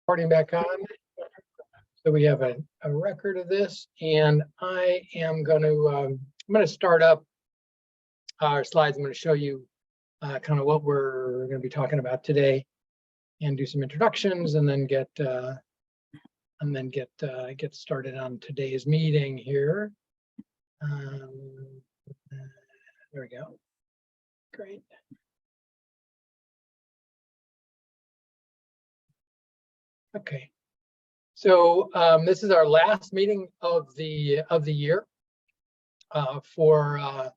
Recording back on. So we have a record of this, and I am going to start up our slides. I'm going to show you kind of what we're going to be talking about today, and do some introductions, and then get started on today's meeting here. There we go. Great. Okay, so this is our last meeting of the year for a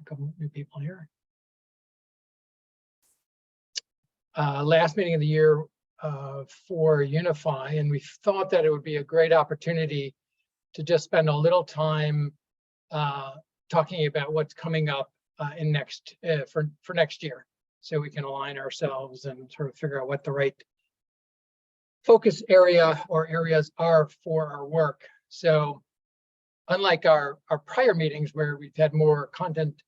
couple new people here. Last meeting of the year for Unify, and we thought that it would be a great opportunity to just spend a little time talking about what's coming up in for next year, so we can align ourselves and sort of figure out what the right focus area or areas are for our work. So unlike our prior meetings where we've had more content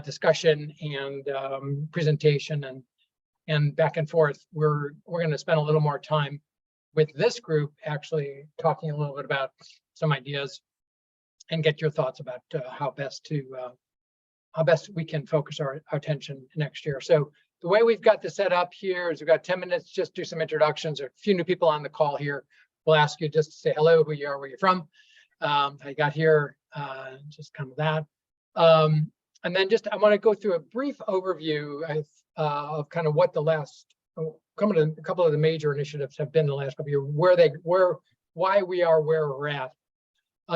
discussion and presentation and back and forth, we're going to spend a little more time with this group actually talking a little bit about some ideas and get your thoughts about how best we can focus our attention next year. So the way we've got this set up here is we've got 10 minutes, just do some introductions. There are a few new people on the call here. We'll ask you just to say hello, who you are, where you're from, how you got here, just kind of that. And then just, I want to go through a brief overview of kind of what the last, a couple of the major initiatives have been the last couple of years, why we are where we're at.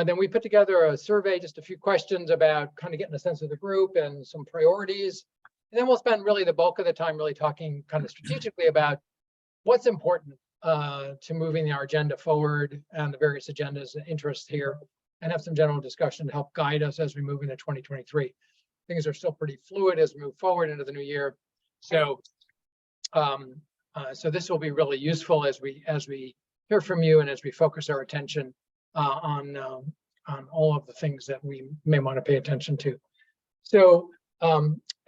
Then we put together a survey, just a few questions about kind of getting a sense of the group and some priorities. And then we'll spend really the bulk of the time really talking kind of strategically about what's important to moving our agenda forward and the various agendas and interests here, and have some general discussion to help guide us as we move into 2023. Things are still pretty fluid as we move forward into the new year. So, so this will be really useful as we hear from you and as we focus our attention on all of the things that we may want to pay attention to. So,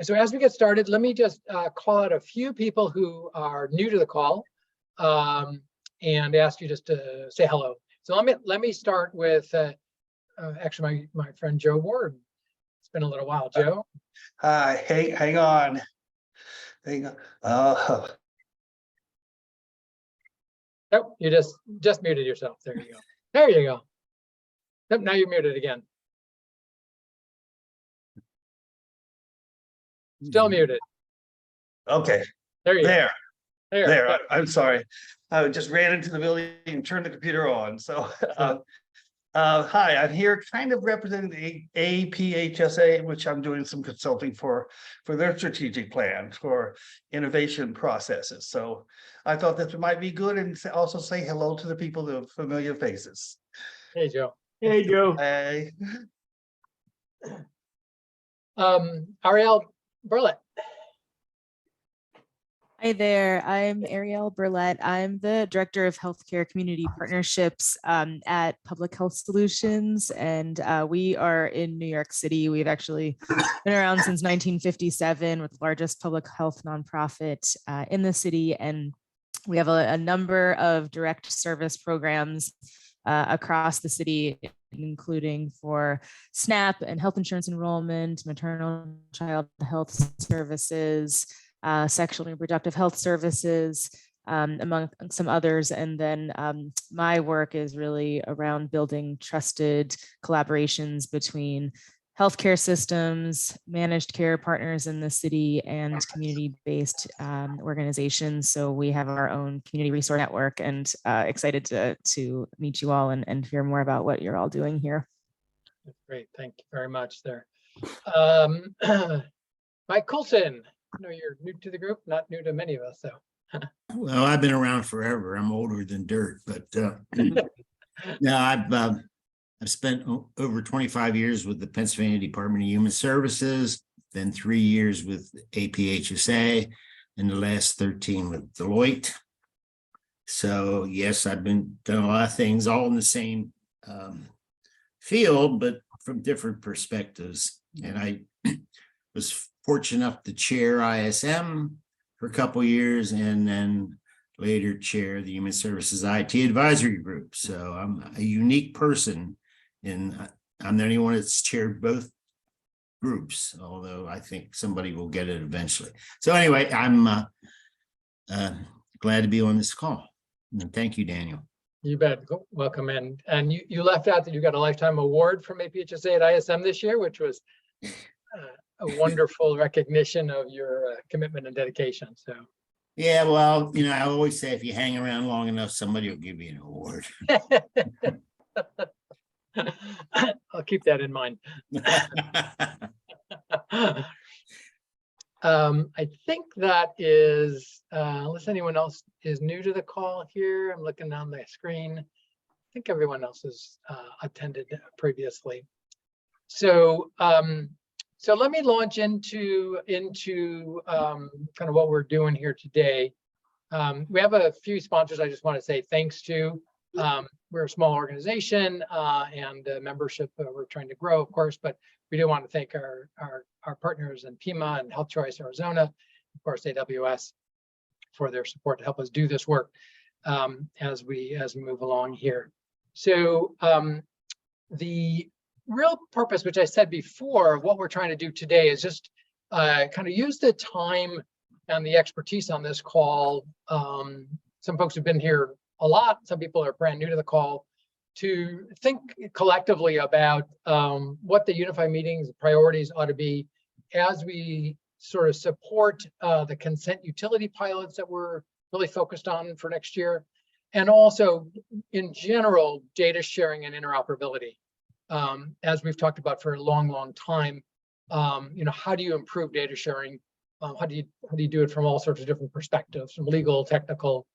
so as we get started, let me just call out a few people who are new to the call and ask you just to say hello. So let me start with actually my friend Joe Ward. It's been a little while, Joe. Hi, hey, hang on. Oh, you just muted yourself. There you go. There you go. Nope, now you're muted again. Still muted. Okay. There you go. There. I'm sorry. I just ran into the building and turned the computer on. So, hi, I'm here kind of representing the APHSA, which I'm doing some consulting for their strategic plan for innovation processes. So I thought this might be good, and also say hello to the people, the familiar faces. Hey, Joe. Hey, Joe. Hey. Ariel Burlett. Hi there, I'm Ariel Burlett. I'm the Director of Healthcare Community Partnerships at Public Health Solutions, and we are in New York City. We've actually been around since 1957, with the largest public health nonprofit in the city, and we have a number of direct service programs across the city, including for SNAP and health insurance enrollment, maternal child health services, sexual and reproductive health services, among some others. And then my work is really around building trusted collaborations between healthcare systems, managed care partners in the city, and community-based organizations. So we have our own community resource network, and excited to meet you all and hear more about what you're all doing here. Great, thank you very much there. Mike Coulson. I know you're new to the group, not new to many of us, though. Well, I've been around forever. I'm older than dirt, but no, I've spent over 25 years with the Pennsylvania Department of Human Services, then 3 years with APHSA, and the last 13 with Deloitte. So yes, I've done a lot of things, all in the same field, but from different perspectives. And I was fortunate enough to chair ISM for a couple of years, and then later chair of the Human Services IT Advisory Group. So I'm a unique person, and I'm the only one that's chaired both groups, although I think somebody will get it eventually. So anyway, I'm glad to be on this call. And thank you, Daniel. You bet. Welcome in. And you left out that you got a lifetime award from APHSA at ISM this year, which was a wonderful recognition of your commitment and dedication. So Yeah, well, I always say if you hang around long enough, somebody will give you an award. I'll keep that in mind. I think that is, unless anyone else is new to the call here, I'm looking down the screen. I think everyone else has attended previously. So, so let me launch into kind of what we're doing here today. We have a few sponsors I just want to say thanks to. We're a small organization and membership we're trying to grow, of course, but we do want to thank our partners in PIMA and Health Choice Arizona, of course, AWS, for their support to help us do this work as we move along here. So the real purpose, which I said before, of what we're trying to do today is just kind of use the time and the expertise on this call. Some folks have been here a lot. Some people are brand new to the call, to think collectively about what the Unify meetings priorities ought to be as we sort of support the consent utility pilots that we're really focused on for next year, and also in general data sharing and interoperability. As we've talked about for a long time, how do you improve data sharing? How do you do it from all sorts of different perspectives, from legal, technical,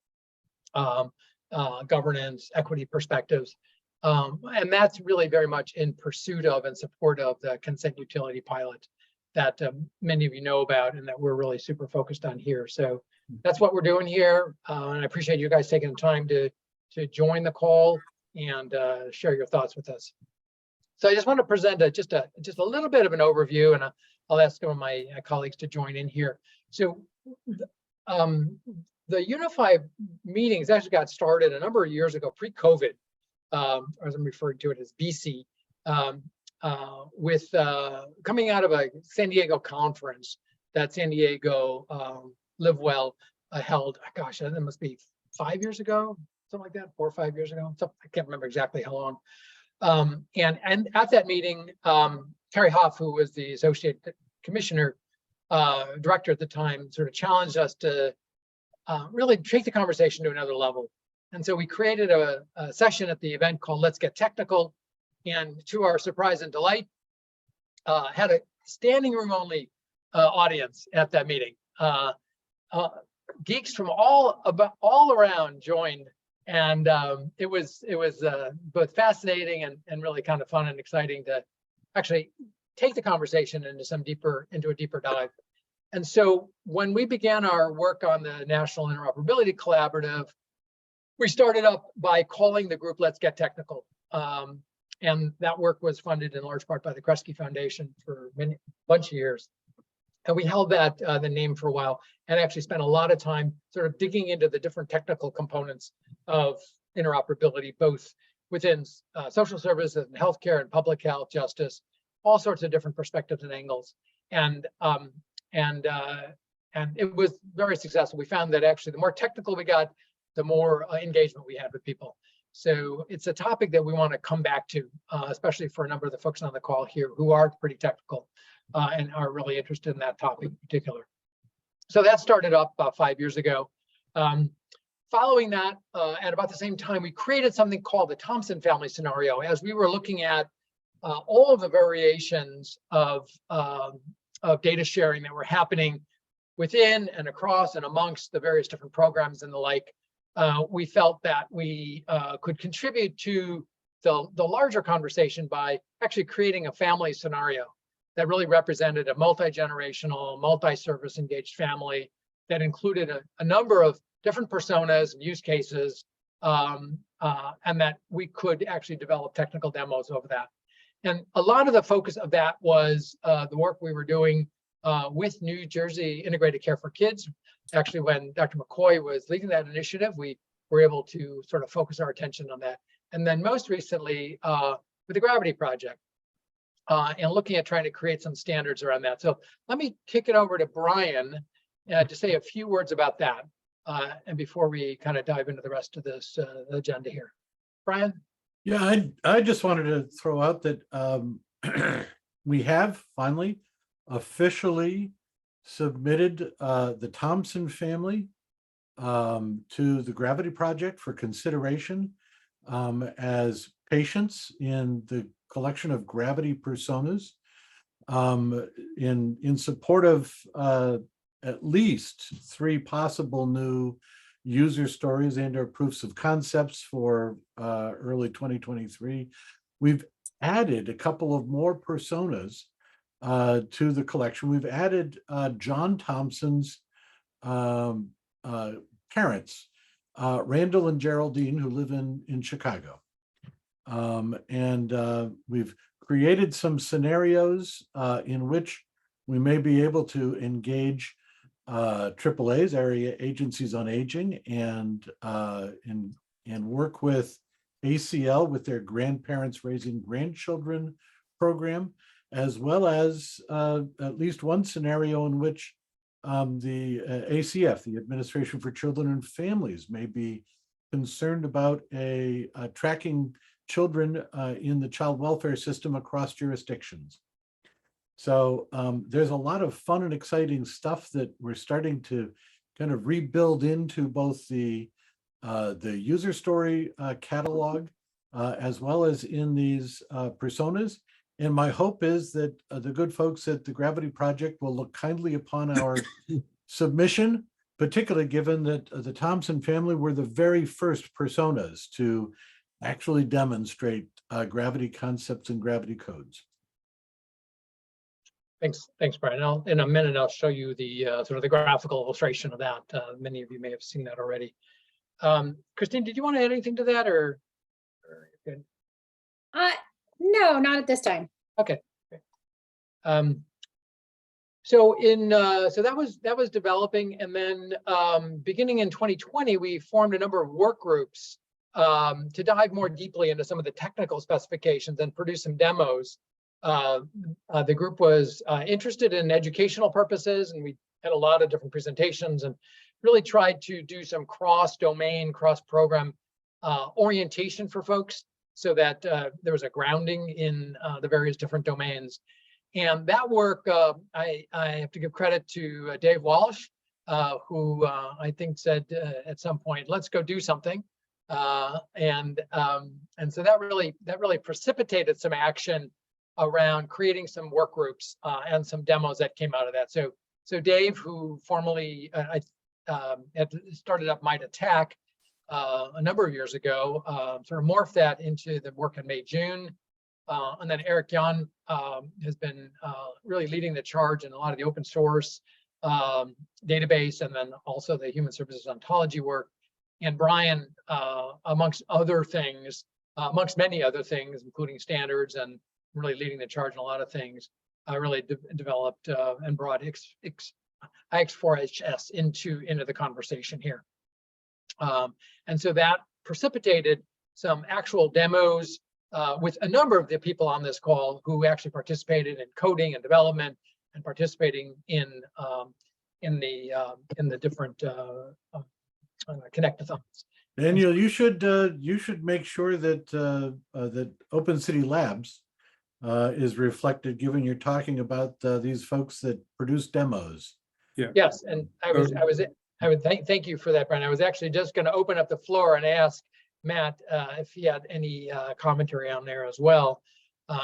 governance, equity perspectives, and that's really very much in pursuit of and support of the consent utility pilot that many of you know about and that we're really super focused on here. So that's what we're doing here, and I appreciate you guys taking the time to join the call and share your thoughts with us. So I just want to present just a little bit of an overview, and I'll ask some of my colleagues to join in here. So the Unify meetings actually got started a number of years ago, pre-COVID, as I'm referring to it as BC, with coming out of a San Diego conference that San Diego Live Well held. Gosh, that must be 5 years ago, something like that, 4 or 5 years ago. I can't remember exactly how long. And at that meeting, Terry Hoff, who was the associate commissioner director at the time, sort of challenged us to really take the conversation to another level. And so we created a session at the event called Let's Get Technical. And to our surprise and delight, had a standing room only audience at that meeting. Geeks from all around joined. And it was both fascinating and really kind of fun and exciting to actually take the conversation into a deeper dive. And so when we began our work on the National Interoperability Collaborative, we started up by calling the group Let's Get Technical. And that work was funded in large part by the Kresge Foundation for a bunch of years. And we held that the name for a while and actually spent a lot of time sort of digging into the different technical components of interoperability, both within social services and healthcare and public health, justice, all sorts of different perspectives and angles. And it was very successful. We found that actually the more technical we got, the more engagement we had with people. So it's a topic that we want to come back to, especially for a number of the folks on the call here who are pretty technical and are really interested in that topic in particular. So that started up about 5 years ago. Following that, at about the same time, we created something called the Thompson family scenario, as we were looking at all of the variations of data sharing that were happening within and across and amongst the various different programs and the like. We felt that we could contribute to the larger conversation by actually creating a family scenario that really represented a multi-generational, multi-service engaged family that included a number of different personas and use cases, and that we could actually develop technical demos over that. And a lot of the focus of that was the work we were doing with New Jersey Integrated Care for Kids. Actually, when Dr. McCoy was leading that initiative, we were able to sort of focus our attention on that. And then most recently with the Gravity Project and looking at trying to create some standards around that. So let me kick it over to Brian to say a few words about that. And before we kind of dive into the rest of this agenda here. Brian? Yeah, I just wanted to throw out that we have finally officially submitted the Thompson family to the Gravity Project for consideration as patients in the collection of Gravity personas in support of at least 3 possible new user stories and or proofs of concepts for early 2023. We've added a couple of more personas to the collection. We've added John Thompson's parents, Randall and Geraldine, who live in Chicago. And we've created some scenarios in which we may be able to engage AAA's, area agencies on aging, and work with ACL with their Grandparents Raising Grandchildren program, as well as at least one scenario in which the ACF, the Administration for Children and Families, may be concerned about tracking children in the child welfare system across jurisdictions. So there's a lot of fun and exciting stuff that we're starting to kind of rebuild into both the user story catalog as well as in these personas. And my hope is that the good folks at the Gravity Project will look kindly upon our submission, particularly given that the Thompson family were the very first personas to actually demonstrate gravity concepts and gravity codes. Thanks, Brian. In a minute, I'll show you the sort of the graphical illustration of that. Many of you may have seen that already. Christine, did you want to add anything to that, or good? No, not at this time. Okay. So that was developing, and then beginning in 2020, we formed a number of work groups to dive more deeply into some of the technical specifications and produce some demos. The group was interested in educational purposes, and we had a lot of different presentations and really tried to do some cross-domain, cross-program orientation for folks so that there was a grounding in the various different domains. And that work, I have to give credit to Dave Walsh, who I think said at some point, let's go do something. And so that really precipitated some action around creating some work groups and some demos that came out of that. So Dave, who formerly had started up Might Attack a number of years ago, sort of morphed that into the work in May, June. And then Eric Jan has been really leading the charge in a lot of the open source database, and then also the human services ontology work. And Brian, amongst other things, amongst many other things, including standards and really leading the charge in a lot of things, really developed and brought IX4HS into the conversation here. And so that precipitated some actual demos with a number of the people on this call who actually participated in coding and development and participating in the different connectathons. Daniel, you should make sure that that Open City Labs is reflected, given you're talking about these folks that produce demos. Yeah. Yes, and I would thank you for that, Brian. I was actually just going to open up the floor and ask Matt if he had any commentary on there as well,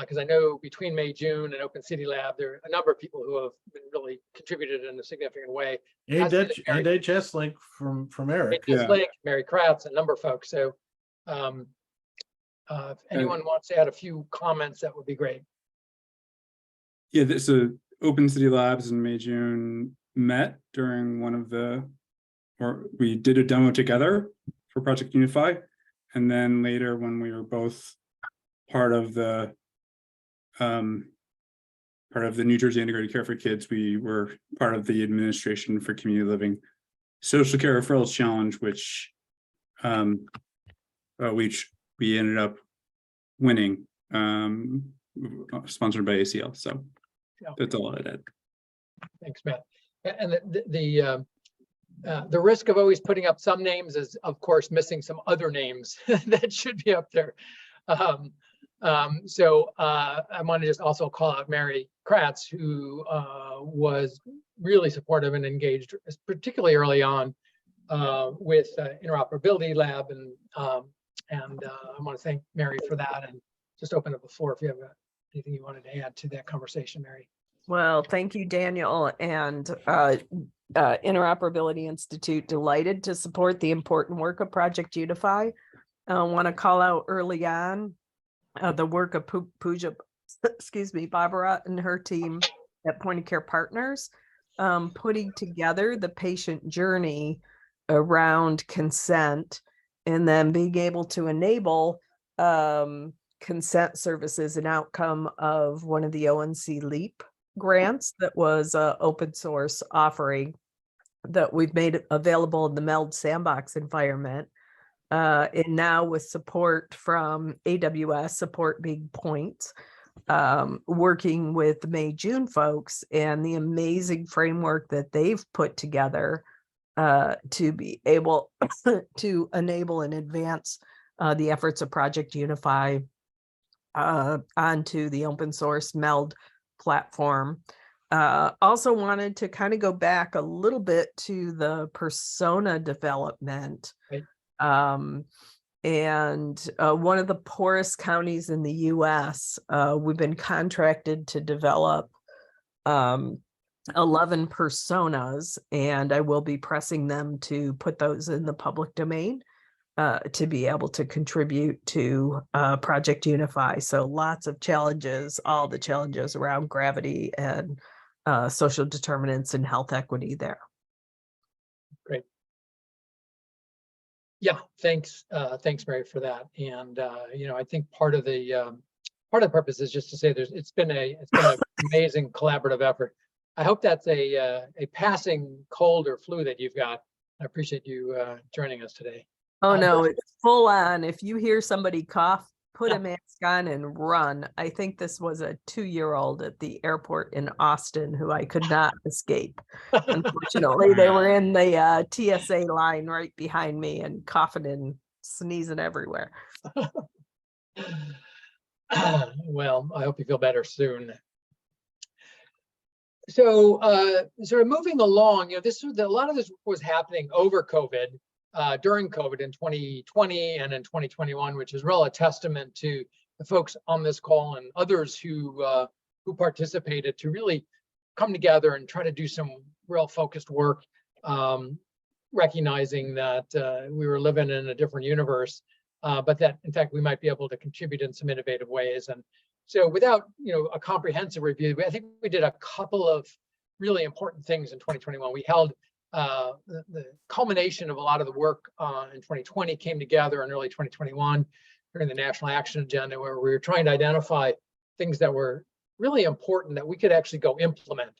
because I know between May, June, and Open City Lab, there are a number of people who have been really contributed in a significant way. And HS Link from Eric. HS Link, Mary Kratz, a number of folks. So if anyone wants to add a few comments, that would be great. Yeah, so Open City Labs in May, June met during we did a demo together for Project Unify. And then later, when we were both part of the part of the New Jersey Integrated Care for Kids, we were part of the administration for community living social care referrals challenge, which we ended up winning, sponsored by ACL. So Yeah. that's all I did. Thanks, Matt. And the risk of always putting up some names is, of course, missing some other names that should be up there. So I want to just also call out Mary Kratz, who was really supportive and engaged, particularly early on, with Interoperability Lab, and I want to thank Mary for that, and just open up the floor if you have anything you wanted to add to that conversation, Mary. Well, thank you, Daniel, and Interoperability Institute, delighted to support the important work of Project Unify. I want to call out early on the work of Pooja, Barbara and her team at Point of Care Partners, putting together the patient journey around consent, and then being able to enable consent services, an outcome of one of the ONC LEAP grants that was an open source offering that we've made available in the MELD sandbox environment. And now with support from AWS, support big points, working with the May-June folks and the amazing framework that they've put together to be able to enable and advance the efforts of Project Unify onto the open source MELD platform. Also wanted to kind of go back a little bit to the persona development. Right. And one of the poorest counties in the US, we've been contracted to develop 11 personas, and I will be pressing them to put those in the public domain to be able to contribute to Project Unify. So lots of challenges, all the challenges around gravity and social determinants and health equity there. Great. Yeah, thanks, Mary, for that. And I think part of the purpose is just to say it's been an amazing collaborative effort. I hope that's a passing cold or flu that you've got. I appreciate you joining us today. Oh no, it's full on. If you hear somebody cough, put a mask on and run. I think this was a 2-year-old at the airport in Austin who I could not escape. Unfortunately, they were in the TSA line right behind me and coughing and sneezing everywhere. Well, I hope you feel better soon. So, sort of moving along, a lot of this was happening over COVID, during COVID in 2020 and in 2021, which is really a testament to the folks on this call and others who participated to really come together and try to do some real focused work, recognizing that we were living in a different universe, but that in fact we might be able to contribute in some innovative ways. And so, without a comprehensive review, I think we did a couple of really important things in 2021. We held the culmination of a lot of the work in 2020 came together in early 2021 during the National Action Agenda, where we were trying to identify things that were really important that we could actually go implement,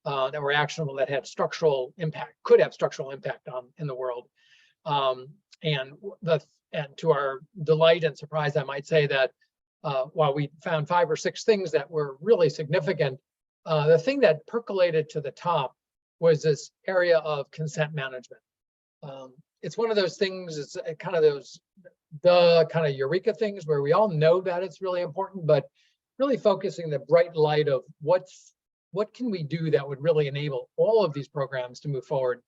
that were actionable, that had structural impact, could have structural impact in the world. And to our delight and surprise, I might say that while we found 5 or 6 things that were really significant, the thing that percolated to the top was this area of consent management. It's one of those things, it's kind of the kind of eureka things where we all know that it's really important, but really focusing the bright light of what can we do that would really enable all of these programs to move forward.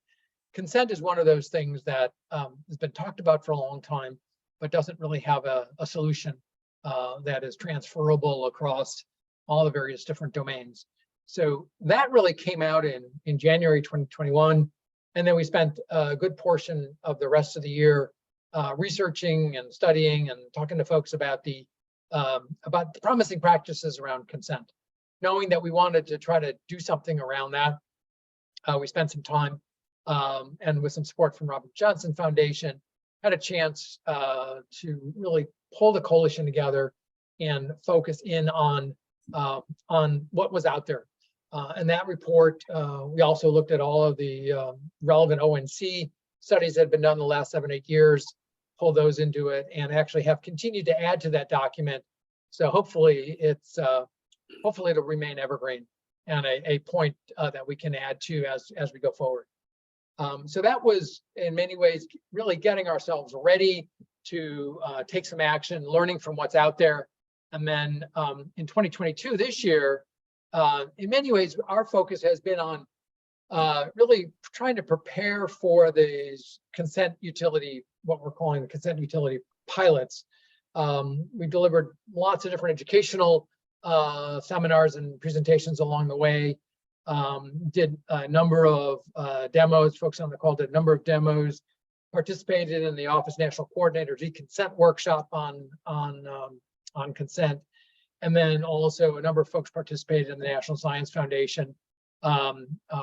Consent is one of those things that has been talked about for a long time, but doesn't really have a solution that is transferable across all the various different domains. So that really came out in January 2021. And then we spent a good portion of the rest of the year researching and studying and talking to folks about the promising practices around consent, knowing that we wanted to try to do something around that. We spent some time and with some support from Robert Johnson Foundation, had a chance to really pull the coalition together and focus in on on what was out there. And that report, we also looked at all of the relevant ONC studies that had been done in the last 7, 8 years, pull those into it, and actually have continued to add to that document. So hopefully hopefully it'll remain evergreen and a point that we can add to as we go forward. So that was in many ways really getting ourselves ready to take some action, learning from what's out there. And then in 2022, this year, in many ways, our focus has been on really trying to prepare for these consent utility, what we're calling the consent utility pilots. We delivered lots of different educational seminars and presentations along the way. Did a number of demos. Folks on the call did a number of demos. Participated in the Office National Coordinator's e-consent workshop on consent, and then also a number of folks participated in the National Science Foundation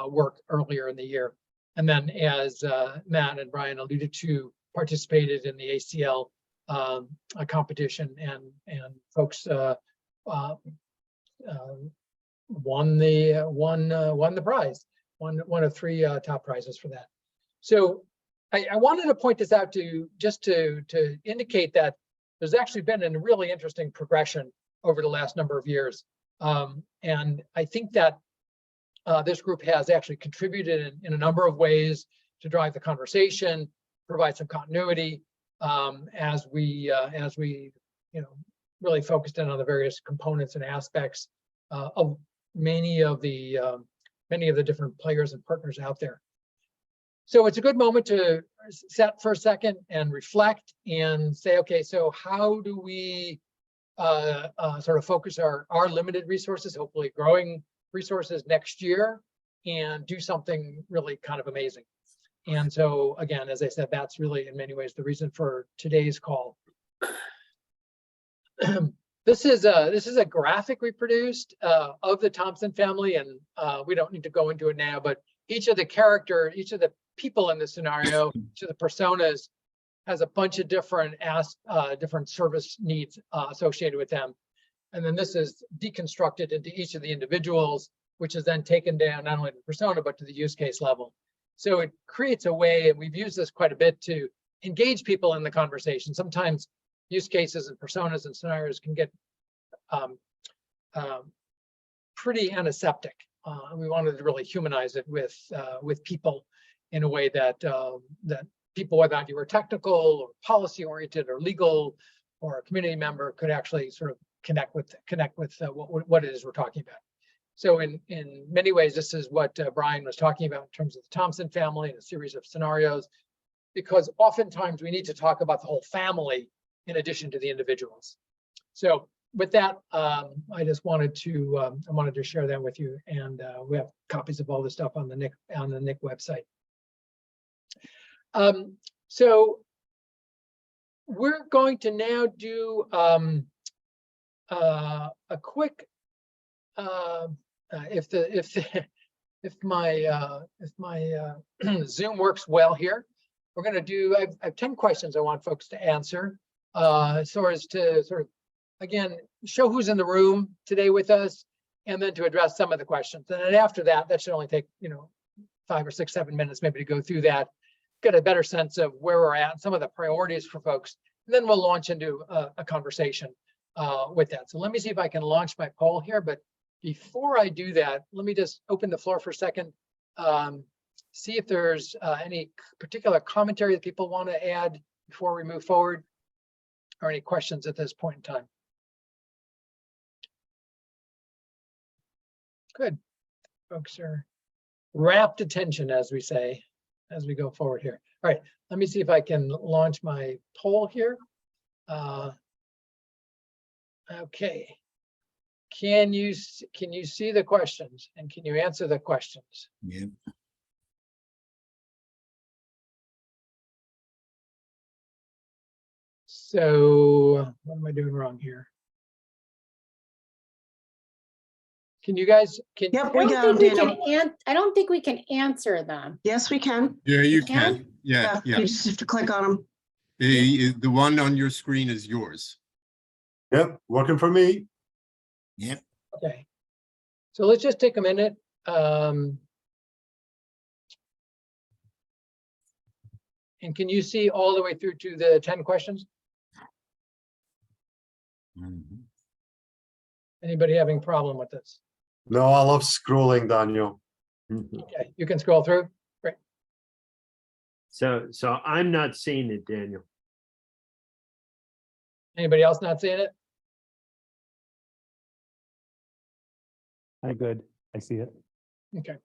work earlier in the year. And then, as Matt and Brian alluded to, participated in the ACL competition, and folks won the prize, one of 3 top prizes for that. So I wanted to point this out to indicate that there's actually been a really interesting progression over the last number of years. And I think that this group has actually contributed in a number of ways to drive the conversation, provide some continuity as we really focused in on the various components and aspects of many of the different players and partners out there. So it's a good moment to set for a second and reflect and say, okay, so how do we sort of focus our limited resources, hopefully growing resources next year, and do something really kind of amazing. And so again, as I said, that's really in many ways the reason for today's call. This is a graphic we produced of the Thompson family, and we don't need to go into it now, but each of the people in the scenario, each of the personas has a bunch of different service needs associated with them. And then this is deconstructed into each of the individuals, which is then taken down not only to the persona, but to the use case level. So it creates a way, and we've used this quite a bit, to engage people in the conversation. Sometimes use cases and personas and scenarios can get pretty antiseptic. We wanted to really humanize it with people in a way that people, whether you were technical or policy oriented or legal or a community member, could actually sort of connect with what it is we're talking about. So in many ways, this is what Brian was talking about in terms of the Thompson family and a series of scenarios, because oftentimes we need to talk about the whole family in addition to the individuals. So with that, I just wanted to share that with you, and we have copies of all this stuff on the NIC website. So we're going to now do a quick if my Zoom works well here, we're going to do. I have 10 questions I want folks to answer, so as to sort of again show who's in the room today with us, and then to address some of the questions. And then after that, that should only take 5 or 6, 7 minutes maybe to go through that, get a better sense of where we're at, some of the priorities for folks, and then we'll launch into a conversation with that. So let me see if I can launch my poll here, but before I do that, let me just open the floor for a second, see if there's any particular commentary that people want to add before we move forward, or any questions at this point in time. Good. Folks are rapt attention, as we say, as we go forward here. All right, let me see if I can launch my poll here. Okay. Can you see the questions, and can you answer the questions? Yeah. So what am I doing wrong here? Can you guys? Yep, we got them. I don't think we can answer them. Yes, we can. Yeah, you can? can. Yeah, yeah. You just have to click on them. The one on your screen is yours. Yep, working for me. Yep. Okay. So let's just take a minute. And can you see all the way through to the 10 questions? Mhm. Anybody having problem with this? No, I love scrolling, Daniel. Okay, you can scroll through. Great. So I'm not seeing it, Daniel. Anybody else not seeing it? Hi, good. I see it. Okay.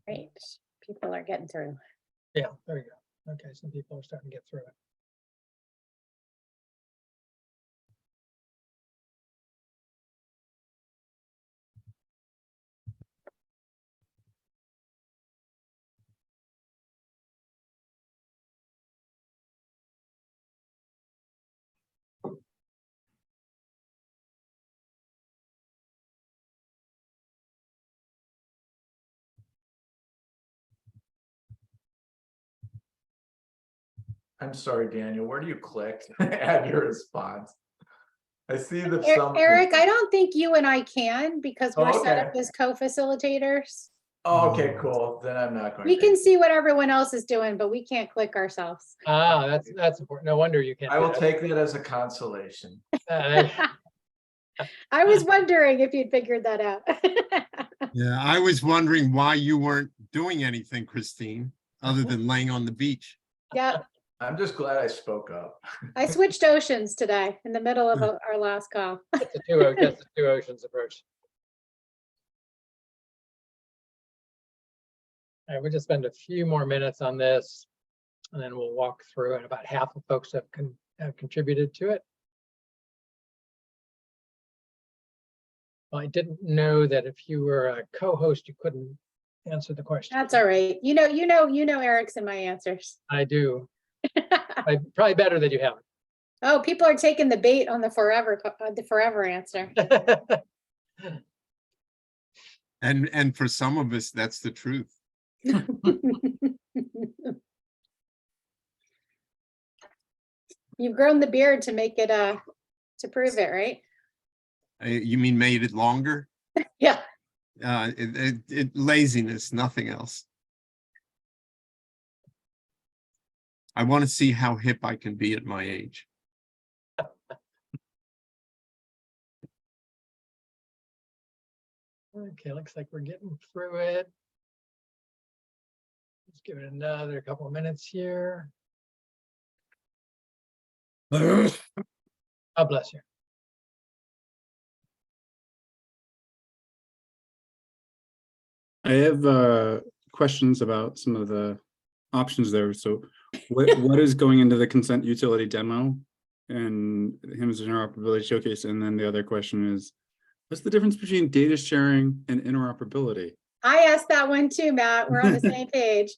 Great. People are getting through. Yeah, there you go. Okay, some people are starting to get through it. I'm sorry, Daniel, where do you click to add your response? I see the Eric, I don't think you and I can because we're Oh, set up okay. as co-facilitators. Oh, okay, cool. Then I'm not going We to. can see what everyone else is doing, but we can't click ourselves. Ah, that's important. No wonder you can't. I do will that. take that as a consolation. I was wondering if you'd figured that out. Yeah, I was wondering why you weren't doing anything, Christine, other than laying on the beach. Yeah, I'm just glad I spoke up. I switched oceans today in the middle of our last call. That's the two oceans approach. All right, we'll just spend a few more minutes on this, and then we'll walk through it. About half of folks have contributed to it. Well, I didn't know that if you were a co-host, you couldn't answer the question. That's all right. You know Eric's and my answers. I do. Probably better that you haven't. Oh, people are taking the bait on the forever answer. And for some of us, that's the truth. You've grown the beard to make it to prove it, right? You mean made it longer? Yeah. Laziness, nothing else. I want to see how hip I can be at my age. Okay, looks like we're getting through it. Let's give it another couple of minutes here. God bless you. I have questions about some of the options there. So what is going into the consent utility demo and HIMSS interoperability showcase? And then the other question is, what's the difference between data sharing and interoperability? I asked that one too, Matt. We're on the same page.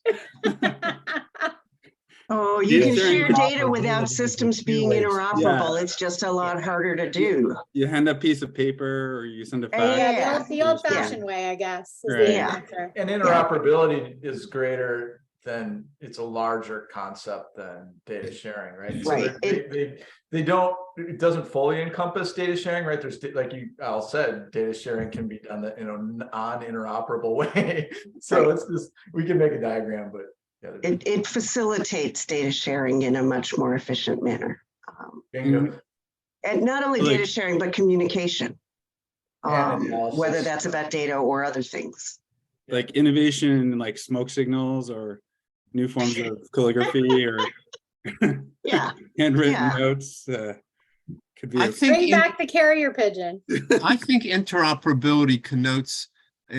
Oh, you can Data sharing share data without systems being interoperable. It's just a lot harder to do. You hand a piece of paper or you send a fax. Yeah, the old Yeah. fashioned way, I guess. Is Right. the Yeah. answer. And interoperability is greater than, it's a larger concept than data sharing, right? So Right. they don't, it doesn't fully encompass data sharing, right? There's, like you all said, data sharing can be done in an non-interoperable way. So Right. it's just, we can make a diagram, but yeah. It facilitates data sharing in a much more efficient manner. Bingo. And not only Like- data sharing, but communication. And analysis. Whether that's about data or other things. Like innovation, like smoke signals or new forms of calligraphy or Yeah. handwritten Yeah. notes. Could be. I a- think Bring back the carrier pigeon. I think interoperability connotes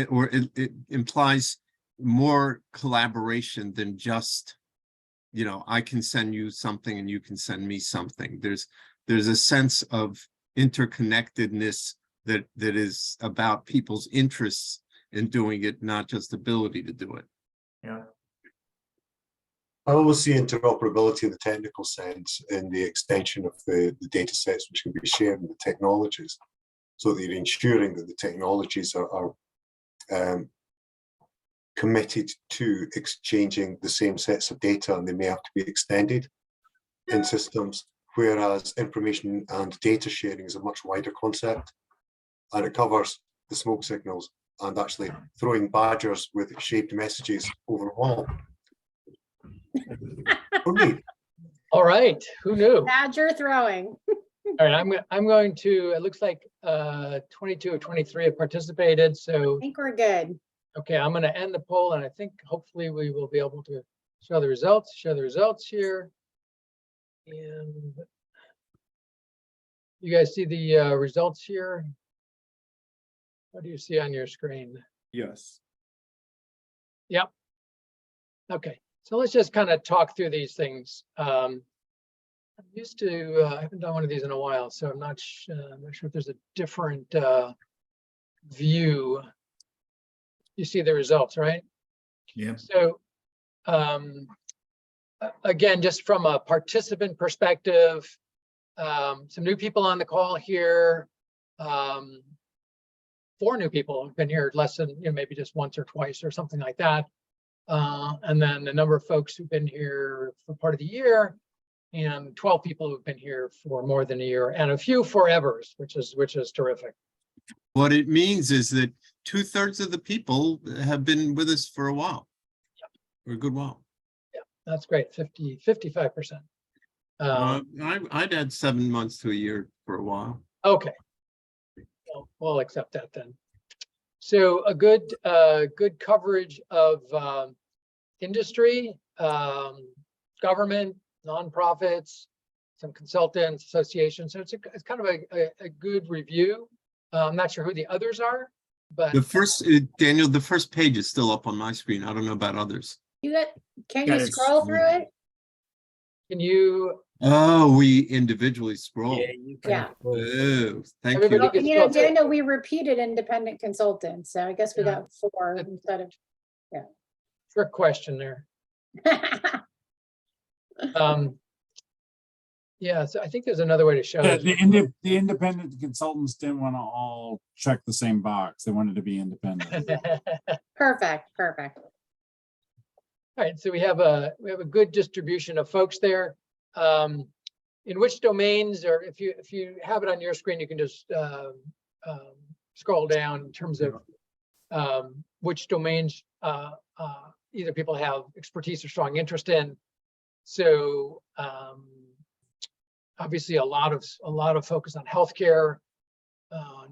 or it implies more collaboration than just, I can send you something and you can send me something. There's a sense of interconnectedness that is about people's interests in doing it, not just ability to do it. Yeah. I always see interoperability in the technical sense in the extension of the data sets which can be shared in the technologies, so that you're ensuring that the technologies are committed to exchanging the same sets of data, and they may have to be extended in systems, whereas information and data sharing is a much wider concept, and it covers the smoke signals and actually throwing badgers with shaped messages over a wall. For me. All right, who knew? Badger throwing. All right, I'm going to, it looks like 22 or 23 have participated, so I think we're good. okay, I'm going to end the poll, and I think hopefully we will be able to show the results here. And you guys see the results here? What do you see on your screen? Yes. Yep. Okay, so let's just kind of talk through these things. I'm used to, I haven't done one of these in a while, so I'm not sure if there's a different view. You see the results, right? Yeah. So again, just from a participant perspective, some new people on the call here. 4 new people have been here less than, maybe just once or twice or something like that. And then a number of folks who've been here for part of the year, and 12 people who've been here for more than a year, and a few forevers, which is terrific. What it means is that 2/3 of the people have been with us for a while. Yep. For a good while. Yeah, that's great. 55%. I'd add 7 months to a year for a while. Okay. We'll accept that then. So a good coverage of industry, government, nonprofits, some consultants, associations. So it's kind of a good review. I'm not sure who the others are, but The first, Daniel, the first page is still up on my screen. I don't know about others. Can Yeah, you it's- scroll through it? can you? Oh, we individually scroll. Yeah. Oh, thank Everybody you. can And scroll through. Daniel, we repeated independent consultants, so I guess we Yeah. got 4 instead of. Trick question there. Yeah, so I think there's another way to show Yeah, this. the independent consultants didn't want to all check the same box. They wanted to be independent. Perfect. All right, so we have a good distribution of folks there. In which domains, or if you have it on your screen, you can just scroll down in terms of which domains either people have expertise or strong interest in. So obviously a lot of focus on healthcare,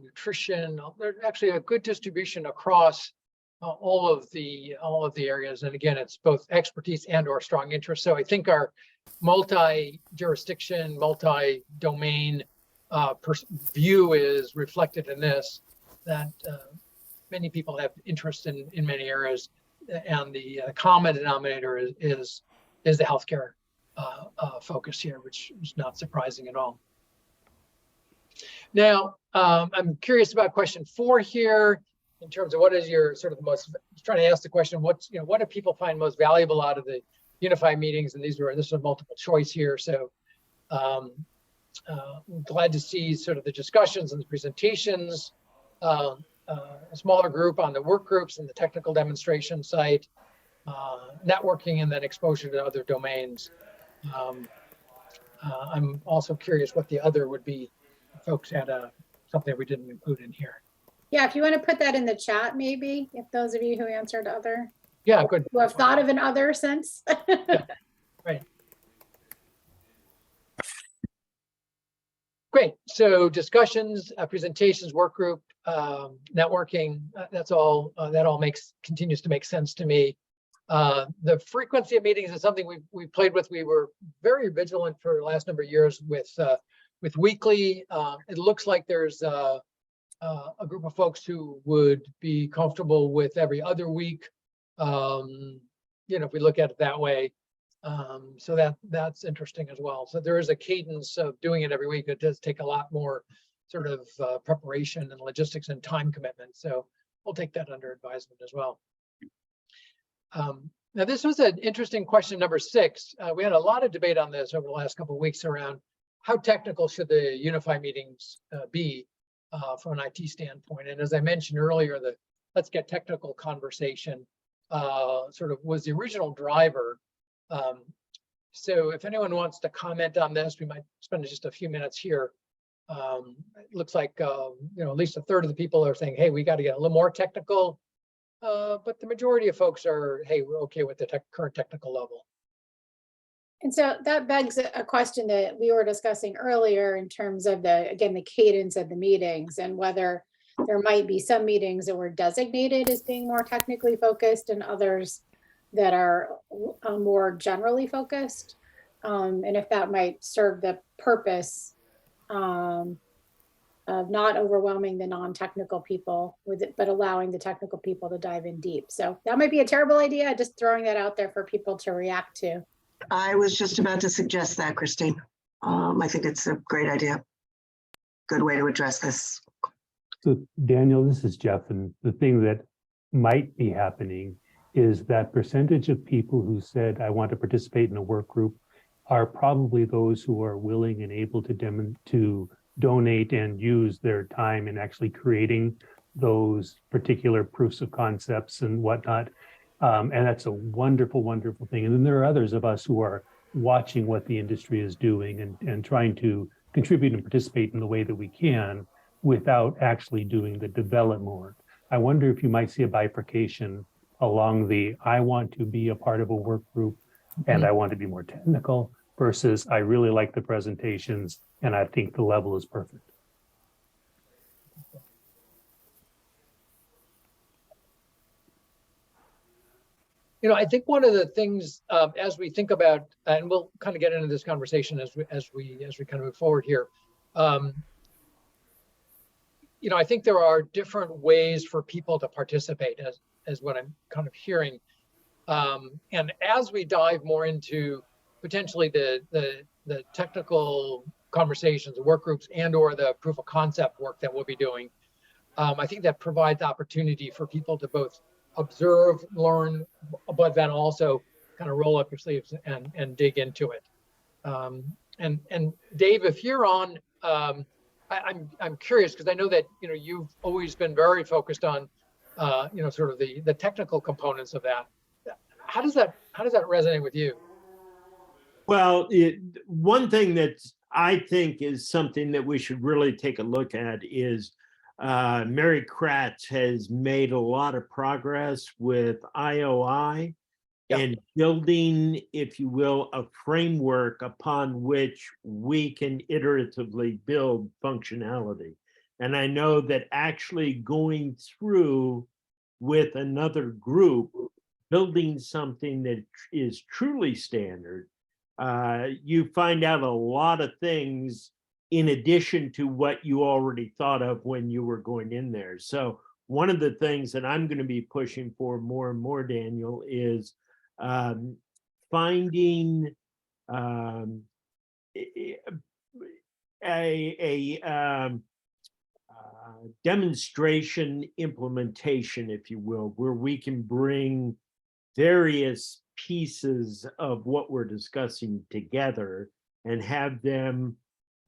nutrition. There's actually a good distribution across all of the areas, and again, it's both expertise and or strong interest. So I think our multi-jurisdiction, multi-domain view is reflected in this, that many people have interest in many areas, and the common denominator is the healthcare focus here, which is not surprising at all. Now, I'm curious about question 4 here, in terms of what is your sort of the most, trying to ask the question, what do people find most valuable out of the Unify meetings? And this is a multiple choice here. So I'm glad to see sort of the discussions and the presentations, a smaller group on the work groups and the technical demonstration site, networking, and then exposure to other domains. I'm also curious what the other would be. Folks had something we didn't include in here. Yeah, if you want to put that in the chat, maybe, if those of you who answered other. Yeah, good. Who have thought of an other since. Yeah, right. Great. So discussions, presentations, work group, networking, that all continues to make sense to me. The frequency of meetings is something we played with. We were very vigilant for the last number of years with weekly. It looks like there's a group of folks who would be comfortable with every other week. If we look at it that way. So that's interesting as well. So there is a cadence of doing it every week. It does take a lot more sort of preparation and logistics and time commitment. So we'll take that under advisement as well. Now, this was an interesting question, number 6. We had a lot of debate on this over the last couple of weeks around how technical should the Unify meetings be from an IT standpoint. And as I mentioned earlier, the let's get technical conversation sort of was the original driver. So if anyone wants to comment on this, we might spend just a few minutes here. It looks like at least a third of the people are saying, hey, we got to get a little more technical. But the majority of folks are, hey, we're okay with the current technical level. And so that begs a question that we were discussing earlier in terms of the cadence of the meetings and whether there might be some meetings that were designated as being more technically focused and others that are more generally focused. And if that might serve the purpose of not overwhelming the non-technical people with it, but allowing the technical people to dive in deep. So that might be a terrible idea, just throwing that out there for people to react to. I was just about to suggest that, Christine. I think it's a great idea. Good way to address this. So Daniel, this is Jeff, and the thing that might be happening is that percentage of people who said, I want to participate in a work group are probably those who are willing and able to donate and use their time in actually creating those particular proofs of concepts and whatnot. And that's a wonderful, wonderful thing. And then there are others of us who are watching what the industry is doing and trying to contribute and participate in the way that we can without actually doing the development work. I wonder if you might see a bifurcation along the, I want to be a part of a work group and I want to be more technical versus I really like the presentations and I think the level is perfect. I think one of the things as we think about, and we'll kind of get into this conversation as we kind of move forward here. I think there are different ways for people to participate, as what I'm kind of hearing. And as we dive more into potentially the technical conversations, the work groups, and/or the proof of concept work that we'll be doing, I think that provides opportunity for people to both observe, learn, but then also kind of roll up your sleeves and dig into it. And Dave, if you're on, I'm curious because I know that you've always been very focused on sort of the technical components of that. How does that resonate with you? Well, one thing that I think is something that we should really take a look at is Mary Kratz has made a lot of progress with IOI and building, if you will, a framework upon which we can iteratively build functionality. And I know that actually going through with another group, building something that is truly standard, you find out a lot of things in addition to what you already thought of when you were going in there. So one of the things that I'm going to be pushing for more and more, Daniel, is finding a demonstration implementation, if you will, where we can bring various pieces of what we're discussing together and have them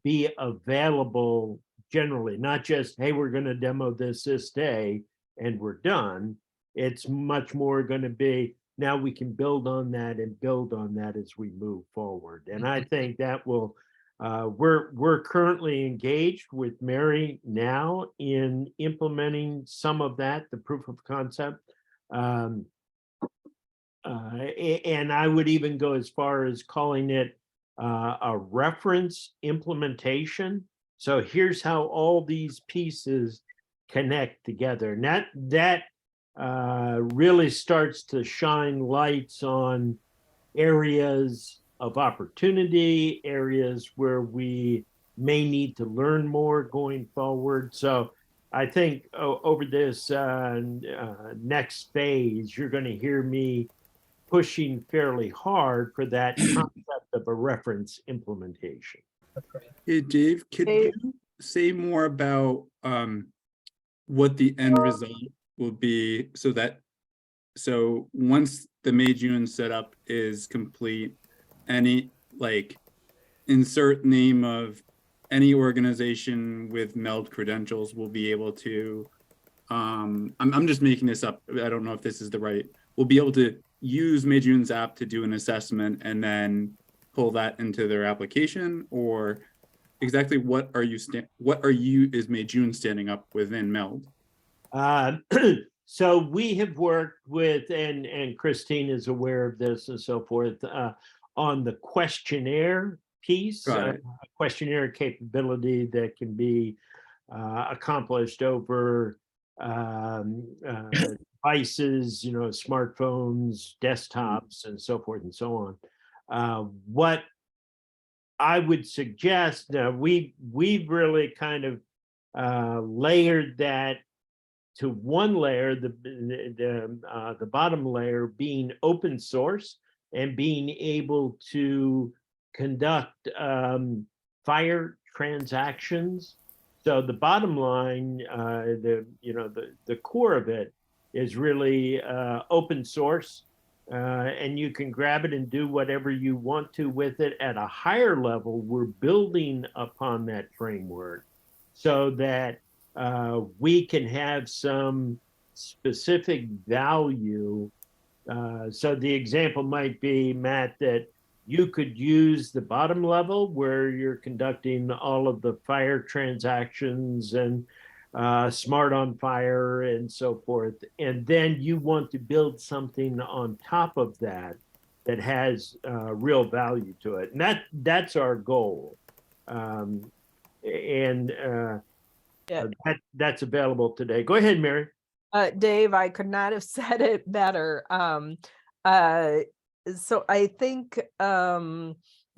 be available generally, not just, hey, we're going to demo this day and we're done. It's much more going to be, now we can build on that and build on that as we move forward. And I think that will, we're currently engaged with Mary now in implementing some of that, the proof of concept. And I would even go as far as calling it a reference implementation. So here's how all these pieces connect together. And that really starts to shine lights on areas of opportunity, areas where we may need to learn more going forward. So I think over this next phase, you're going to hear me pushing fairly hard for that concept of a reference implementation. Hey, Dave, could you say more about what the end result will be so once the May-June setup is complete, any, like, insert name of any organization with MELD credentials will be able to, I'm just making this up. I don't know if this is the right, will be able to use May-June's app to do an assessment and then pull that into their application, or exactly what are you is May-June standing up within MELD? So we have worked with, and Christine is aware of this and so forth, on the questionnaire piece, questionnaire capability that can be accomplished over devices, smartphones, desktops, and so forth and so on. What I would suggest, we've really kind of layered that to one layer, the bottom layer being open source and being able to conduct fire transactions. So the bottom line, the core of it is really open source, and you can grab it and do whatever you want to with it. At a higher level, we're building upon that framework so that we can have some specific value. So the example might be, Matt, that you could use the bottom level where you're conducting all of the fire transactions and smart on fire and so forth. And then you want to build something on top of that that has real value to it. And that's our goal. That's available today. Go ahead, Mary. Dave, I could not have said it better. So I think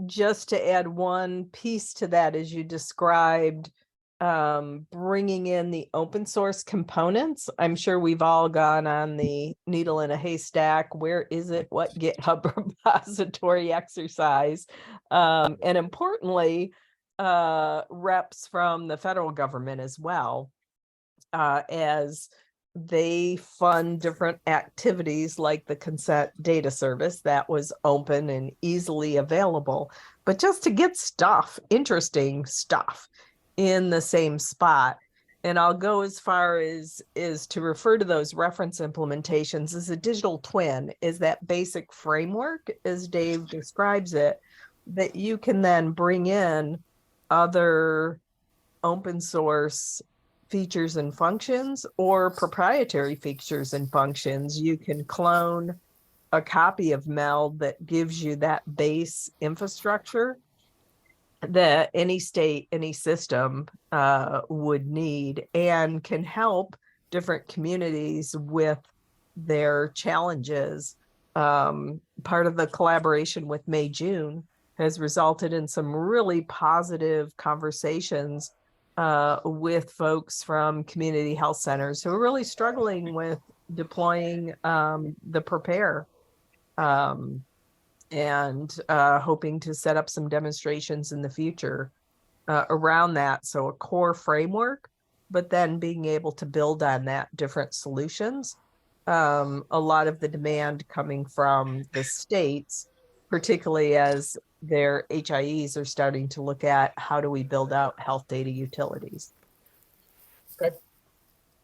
just to add one piece to that, as you described, bringing in the open source components. I'm sure we've all gone on the needle in a haystack. Where is it? What GitHub repository exercise? And importantly, reps from the federal government as well, as they fund different activities like the consent data service that was open and easily available. But just to get stuff, interesting stuff in the same spot. And I'll go as far as is to refer to those reference implementations as a digital twin, is that basic framework, as Dave describes it, that you can then bring in other open source features and functions or proprietary features and functions. You can clone a copy of MELD that gives you that base infrastructure that any state, any system would need, and can help different communities with their challenges. Part of the collaboration with May-June has resulted in some really positive conversations with folks from community health centers who are really struggling with deploying the Prepare, and hoping to set up some demonstrations in the future around that. So a core framework, but then being able to build on that different solutions. A lot of the demand coming from the states, particularly as their HIEs are starting to look at how do we build out health data utilities. Okay.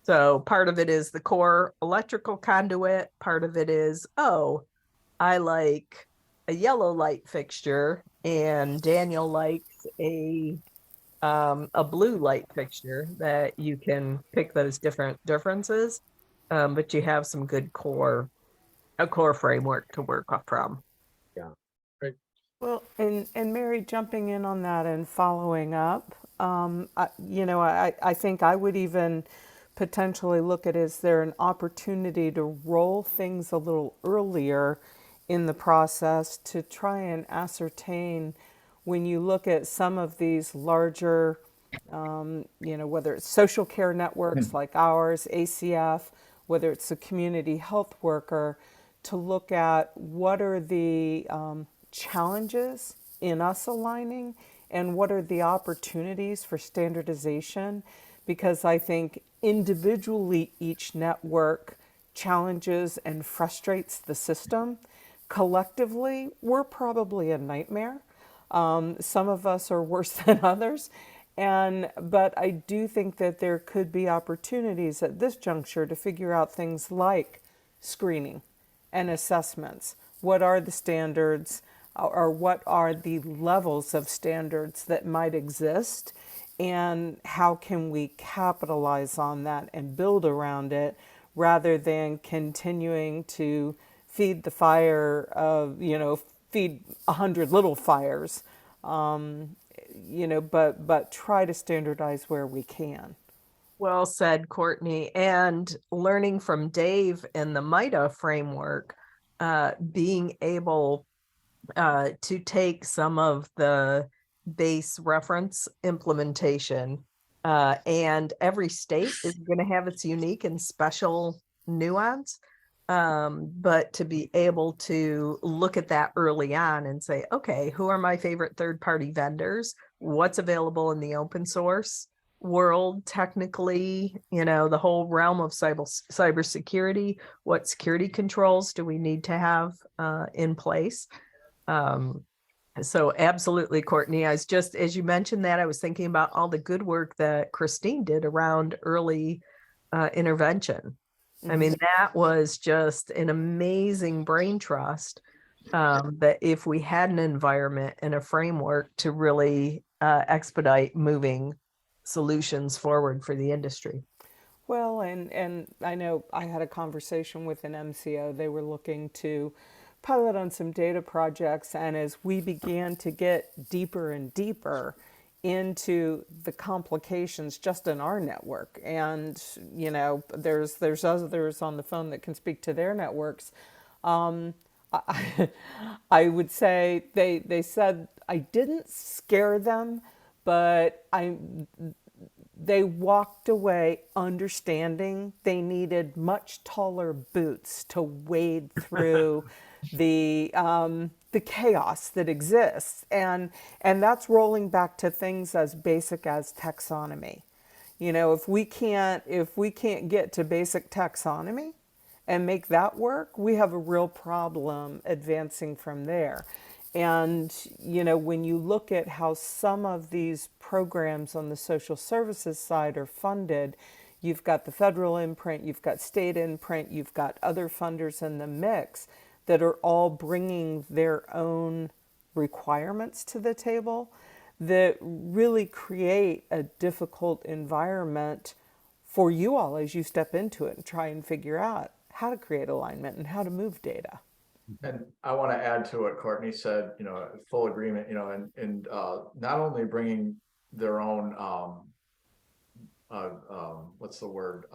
So part of it is the core electrical conduit. Part of it is, oh, I like a yellow light fixture and Daniel likes a blue light fixture, that you can pick those different differences, but you have some good a core framework to work from. Yeah, great. Well, and Mary, jumping in on that and following up, I think I would even potentially look at, is there an opportunity to roll things a little earlier in the process to try and ascertain, when you look at some of these larger, whether it's social care networks like ours, ACF, whether it's a community health worker, to look at what are the challenges in us aligning and what are the opportunities for standardization. Because I think individually each network challenges and frustrates the system. Collectively, we're probably a nightmare. Some of us are worse than others. But I do think that there could be opportunities at this juncture to figure out things like screening and assessments. What are the standards, or what are the levels of standards that might exist? And how can we capitalize on that and build around it, rather than continuing to feed the fire of, feed 100 little fires, but try to standardize where we can. Well said, Courtney. And learning from Dave in the MITA framework, being able to take some of the base reference implementation, and every state is going to have its unique and special nuance. But to be able to look at that early on and say, okay, who are my favorite third-party vendors? What's available in the open source world technically, the whole realm of cybersecurity, what security controls do we need to have in place? So absolutely, Courtney, I was just, as you mentioned that, I was thinking about all the good work that Christine did around early intervention. I mean, that was just an amazing brain trust, that if we had an environment and a framework to really expedite moving solutions forward for the industry. Well, and I know I had a conversation with an MCO. They were looking to pilot on some data projects, and as we began to get deeper and deeper into the complications just in our network, and there's others on the phone that can speak to their networks, I would say they said I didn't scare them, but they walked away understanding they needed much taller boots to wade through the chaos that exists, and that's rolling back to things as basic as taxonomy. If we can't get to basic taxonomy and make that work, we have a real problem advancing from there. And, when you look at how some of these programs on the social services side are funded, you've got the federal imprint, you've got state imprint, you've got other funders in the mix that are all bringing their own requirements to the table that really create a difficult environment for you all as you step into it and try and figure out how to create alignment and how to move data. And I want to add to what Courtney said, full agreement, and not only bringing their own, what's the word?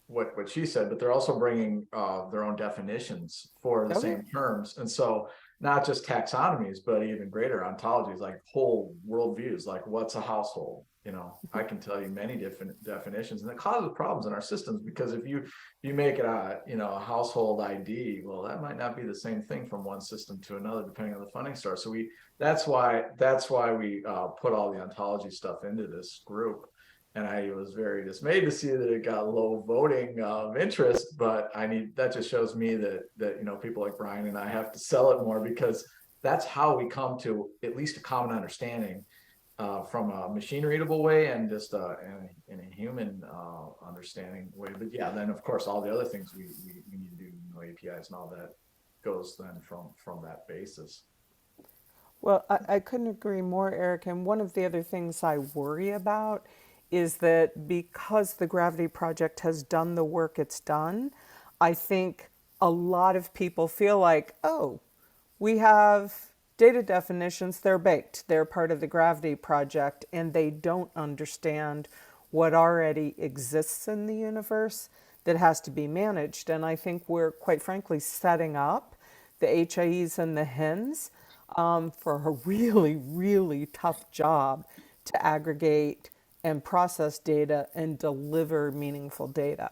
What she said, but they're also bringing their own definitions for the same terms. And so not just taxonomies, but even greater ontologies, like whole worldviews, like what's a household? I can tell you many different definitions, and it causes problems in our systems, because if you make it a household ID, well, that might not be the same thing from one system to another, depending on the funding source. So that's why we put all the ontology stuff into this group. And I was very dismayed to see that it got low voting interest, but that just shows me that people like Brian and I have to sell it more, because that's how we come to at least a common understanding from a machine readable way and just in a human understanding way. But yeah, then of course all the other things we need to do, APIs and all that goes then from that basis. Well, I couldn't agree more, Eric. And one of the other things I worry about is that because the Gravity Project has done the work it's done, I think a lot of people feel like, oh, we have data definitions, they're baked, they're part of the Gravity Project, and they don't understand what already exists in the universe that has to be managed. And I think we're, quite frankly, setting up the HIEs and the HINs for a really, really tough job to aggregate and process data and deliver meaningful data.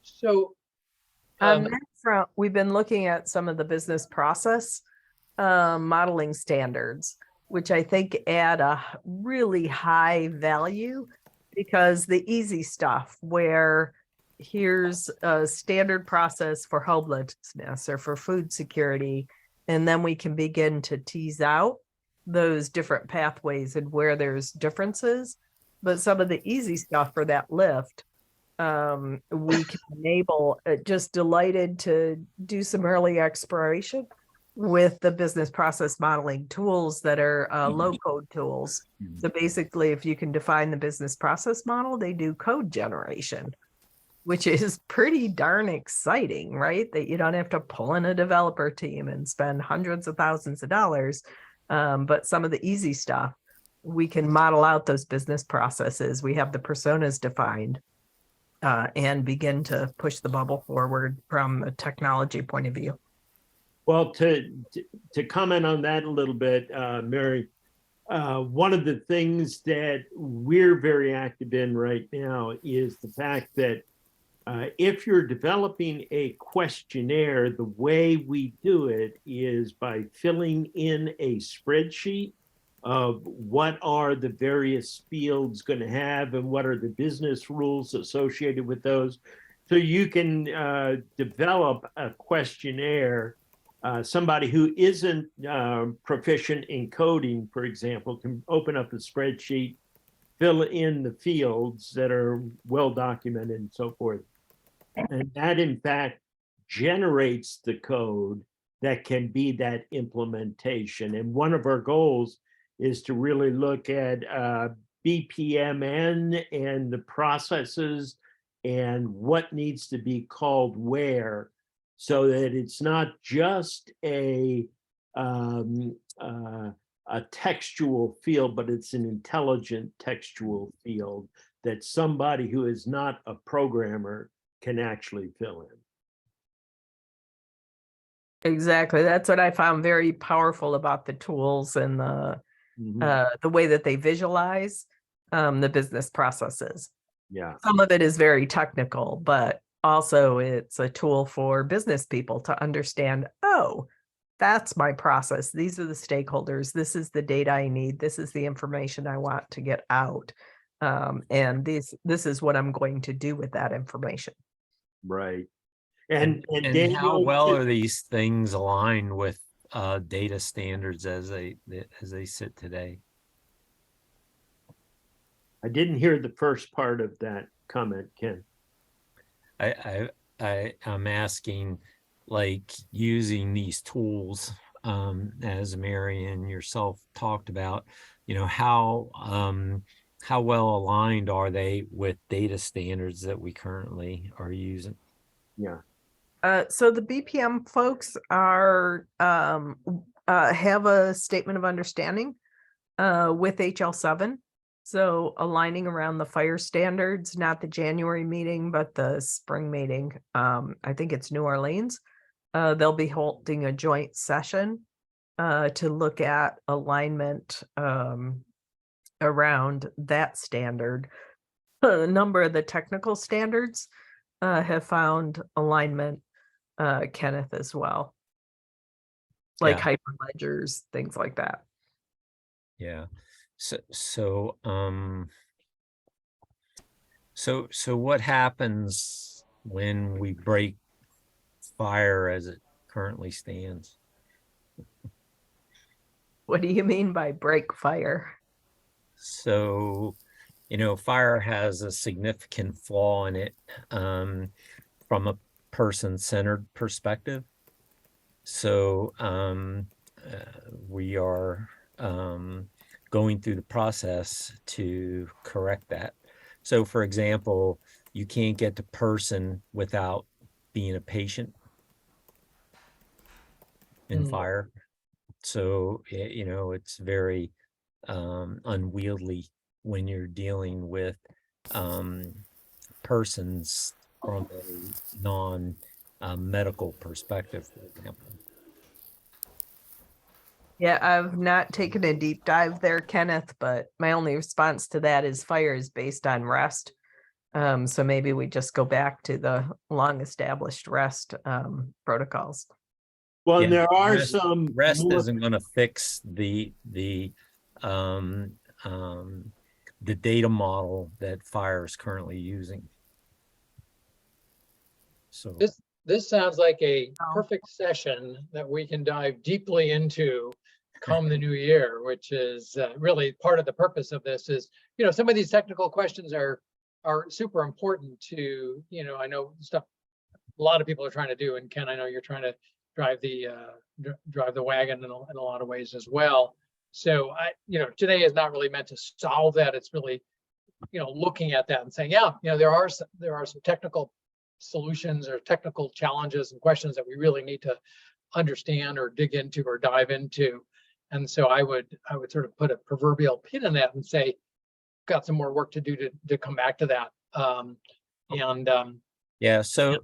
So on that front, we've been looking at some of the business process modeling standards, which I think add a really high value because the easy stuff where here's a standard process for homelessness or for food security, and then we can begin to tease out those different pathways and where there's differences. But some of the easy stuff for that lift, we can enable. Just delighted to do some early exploration with the business process modeling tools that are low code tools. So basically, if you can define the business process model, they do code generation, which is pretty darn exciting, right? That you don't have to pull in a developer team and spend hundreds of thousands of dollars. But some of the easy stuff, we can model out those business processes. We have the personas defined and begin to push the bubble forward from a technology point of view. Well, to comment on that a little bit, Mary, one of the things that we're very active in right now is the fact that if you're developing a questionnaire, the way we do it is by filling in a spreadsheet of what are the various fields going to have and what are the business rules associated with those. So you can develop a questionnaire. Somebody who isn't proficient in coding, for example, can open up a spreadsheet, fill in the fields that are well documented and so forth. And that, in fact, generates the code that can be that implementation. And one of our goals is to really look at BPMN and the processes and what needs to be called where, so that it's not just a textual field, but it's an intelligent textual field that somebody who is not a programmer can actually fill in. Exactly. That's what I found very powerful about the tools and the way that they visualize the business processes. Yeah. Some of it is very technical, but also it's a tool for business people to understand, oh, that's my process. These are the stakeholders. This is the data I need. This is the information I want to get out. And this is what I'm going to do with that information. Right. And Daniel, how well are these things aligned with data standards as they sit today? I didn't hear the first part of that comment, Ken. I'm asking, like, using these tools, as Mary and yourself talked about, you know, how well aligned are they with data standards that we currently are using? Yeah. So the BPM folks are have a statement of understanding with HL7. So aligning around the fire standards, not the January meeting, but the spring meeting. I think it's New Orleans. They'll be holding a joint session to look at alignment around that standard. A number of the technical standards have found alignment, Kenneth, as well. Like hyperledgers, things like that. Yeah. So what happens when we break fire as it currently stands? What do you mean by break fire? So, you know, fire has a significant flaw in it from a person-centered perspective. So we are going through the process to correct that. So, for example, you can't get to person without being a patient in fire. So, you know, it's very unwieldy when you're dealing with persons from a non-medical perspective, for example. Yeah, I've not taken a deep dive there, Kenneth, but my only response to that is fire is based on rest. So maybe we just go back to the long established rest protocols. Well, Yeah, there are rest, some rest isn't going to fix the the data model that fire is currently using. So This sounds like a perfect session that we can dive deeply into come the new year, which is really part of the purpose of this is, some of these technical questions are super important to, I know stuff a lot of people are trying to do, and Ken, I know you're trying to drive the wagon in a lot of ways as well. So today is not really meant to solve that. It's really, looking at that and saying, yeah, there are some technical solutions or technical challenges and questions that we really need to understand or dig into or dive into. And so I would sort of put a proverbial pin in that and say, got some more work to do to come back to that. Yeah, so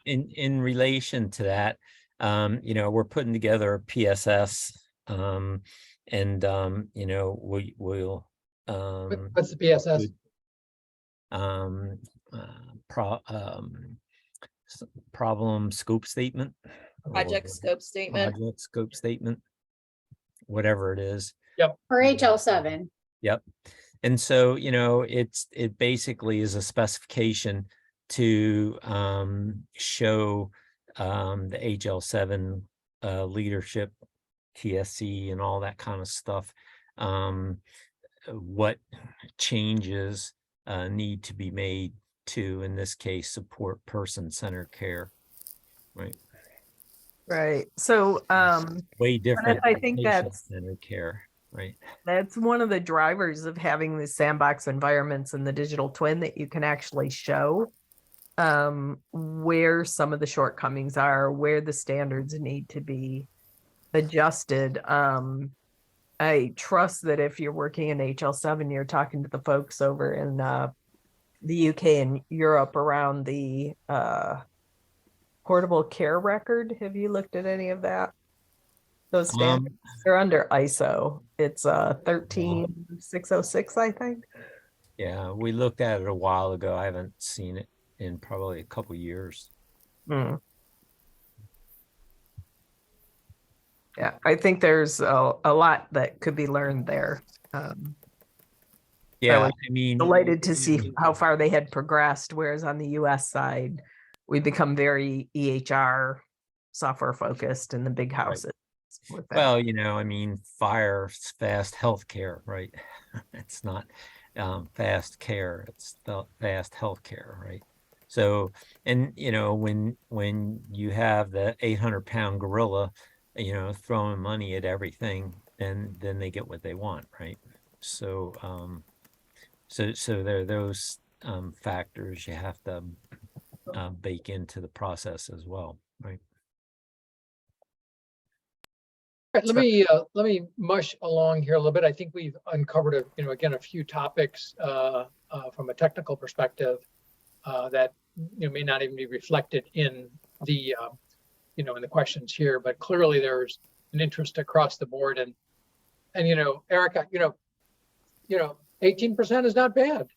in relation to that, we're putting together a PSS, we'll what's the PSS? Problem scope statement. Project scope statement. Project scope statement, whatever it is. Yep. Or HL7. Yep. And so, it basically is a specification to show the HL7 leadership, TSC, and all that kind of stuff. What changes need to be made to, in this case, support person-centered care, right? Right. So way different. I think that's patient-centered care, right? That's one of the drivers of having the sandbox environments and the digital twin, that you can actually show where some of the shortcomings are, where the standards need to be adjusted. I trust that if you're working in HL7, you're talking to the folks over in the UK and Europe around the portable care record. Have you looked at any of that? Those standards, they're under ISO. It's 13606, I think. Yeah, we looked at it a while ago. I haven't seen it in probably a couple years. Yeah, I think there's a lot that could be learned there. Yeah, I mean, delighted to see how far they had progressed, whereas on the US side, we become very EHR software focused in the big houses. Well, I mean, fire's fast healthcare, right? It's not fast care, it's fast healthcare, right? So, and when you have the 800-pound gorilla, throwing money at everything, then they get what they want, right? So, so there are those factors you have to bake into the process as well, right? All right, let me mush along here a little bit. I think we've uncovered again, a few topics from a technical perspective that may not even be reflected in the in the questions here, but clearly there's an interest across the board. And Erica, 18% is not bad,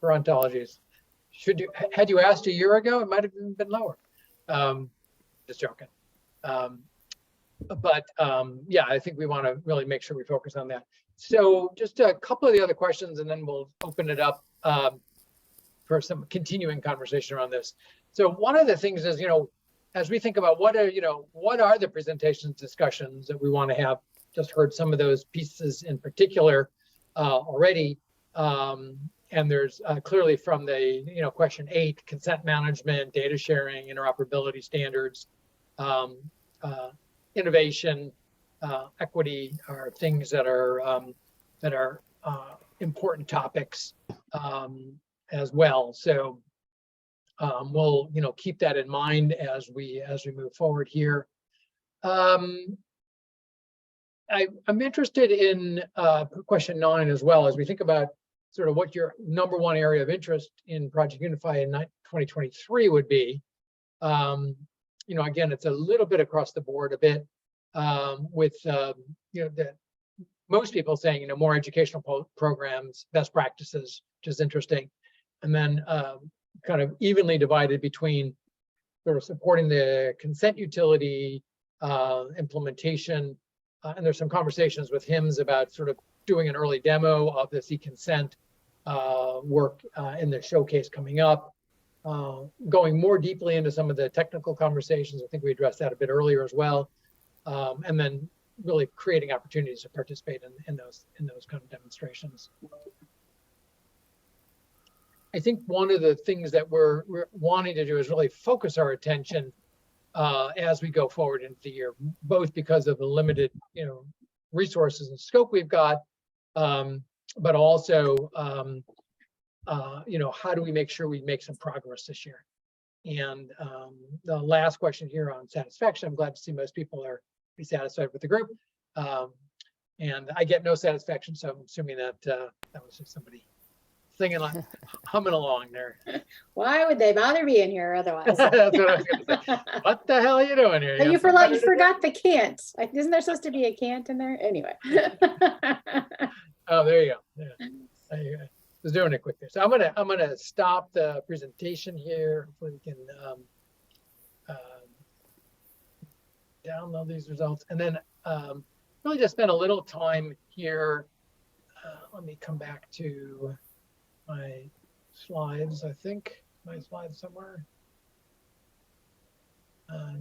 for ontologies. Had you asked a year ago, it might have been lower. Just joking. Yeah, I think we want to really make sure we focus on that. So just a couple of the other questions, and then we'll open it up for some continuing conversation around this. So one of the things is, as we think about what are the presentations, discussions that we want to have, just heard some of those pieces in particular already. And there's clearly from the, question 8, consent management, data sharing, interoperability standards, innovation, equity are things that are important topics as well. So we'll keep that in mind as we move forward here. I'm interested in question 9 as well, as we think about sort of what your number one area of interest in Project Unify in 2023 would be. Again, it's a little bit across the board a bit with most people saying more educational programs, best practices, which is interesting, and then kind of evenly divided between sort of supporting the consent utility, implementation, and there's some conversations with HIMSS about sort of doing an early demo of this e-consent work in the showcase coming up. Going more deeply into some of the technical conversations. I think we addressed that a bit earlier as well. And then really creating opportunities to participate in those kind of demonstrations. I think one of the things that we're wanting to do is really focus our attention as we go forward into the year, both because of the limited, resources and scope we've got, but also, how do we make sure we make some progress this year? And the last question here on satisfaction, I'm glad to see most people are pretty satisfied with the group. And I get no satisfaction, so I'm assuming that that was just somebody singing, like humming along there. Why would they bother being here otherwise? That's what I was gonna say. What the hell are you doing here? And you got you forgot the can't. Like, isn't there supposed to be a can't in there? Anyway. Oh, there you go. Yeah. I was doing it quick there. So I'm gonna stop the presentation here. Hopefully we can download these results, and then really just spend a little time here. Let me come back to my slides. I think my slides somewhere.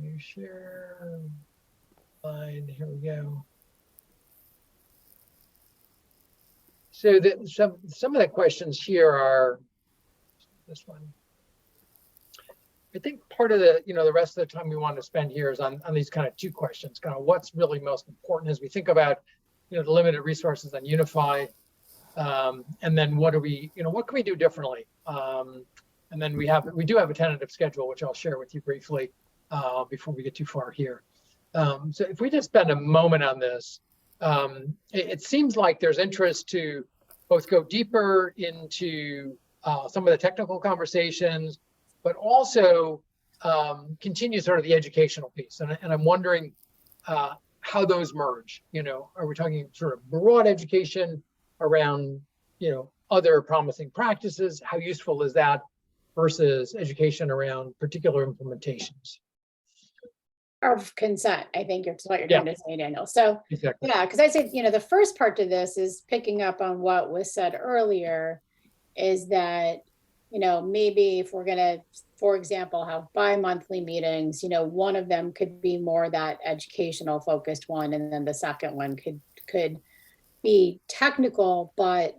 New share slide. Here we go. So some of the questions here are this one. I think part of the the rest of the time we want to spend here is on these kind of two questions, kind of what's really most important as we think about the limited resources on Unify, and then what do we what can we do differently, and then we do have a tentative schedule which I'll share with you briefly before we get too far here. So if we just spend a moment on this, it seems like there's interest to both go deeper into some of the technical conversations, but also continue sort of the educational piece. And I'm wondering how those merge. Are we talking sort of broad education around other promising practices? How useful is that versus education around particular implementations? Of consent, I think it's what you're trying to say, Daniel. So exactly. Yeah, because I said, the first part to this is picking up on what was said earlier, is that, maybe if we're gonna, for example, have bi-monthly meetings, one of them could be more that educational focused one, and then the second one could be technical, but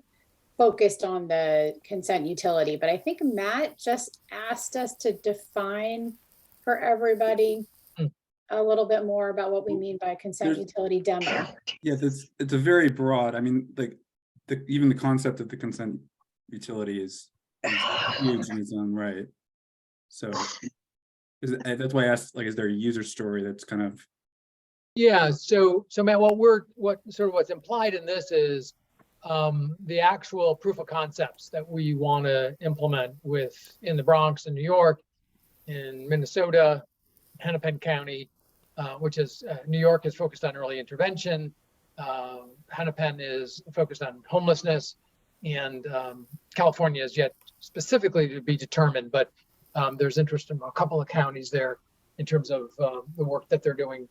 focused on the consent utility. But I think Matt just asked us to define for everybody a little bit more about what we mean by consent utility demo. Yeah, it's a very broad. I mean, like even the concept of the consent utility is huge in its own right. So that's why I asked, like, is there a user story that's kind of? Yeah. So Matt, what's implied in this is the actual proof of concepts that we want to implement in the Bronx and New York, in Minnesota, Hennepin County, which is New York is focused on early intervention. Hennepin is focused on homelessness, and California is yet specifically to be determined, but there's interest in a couple of counties there in terms of the work that they're doing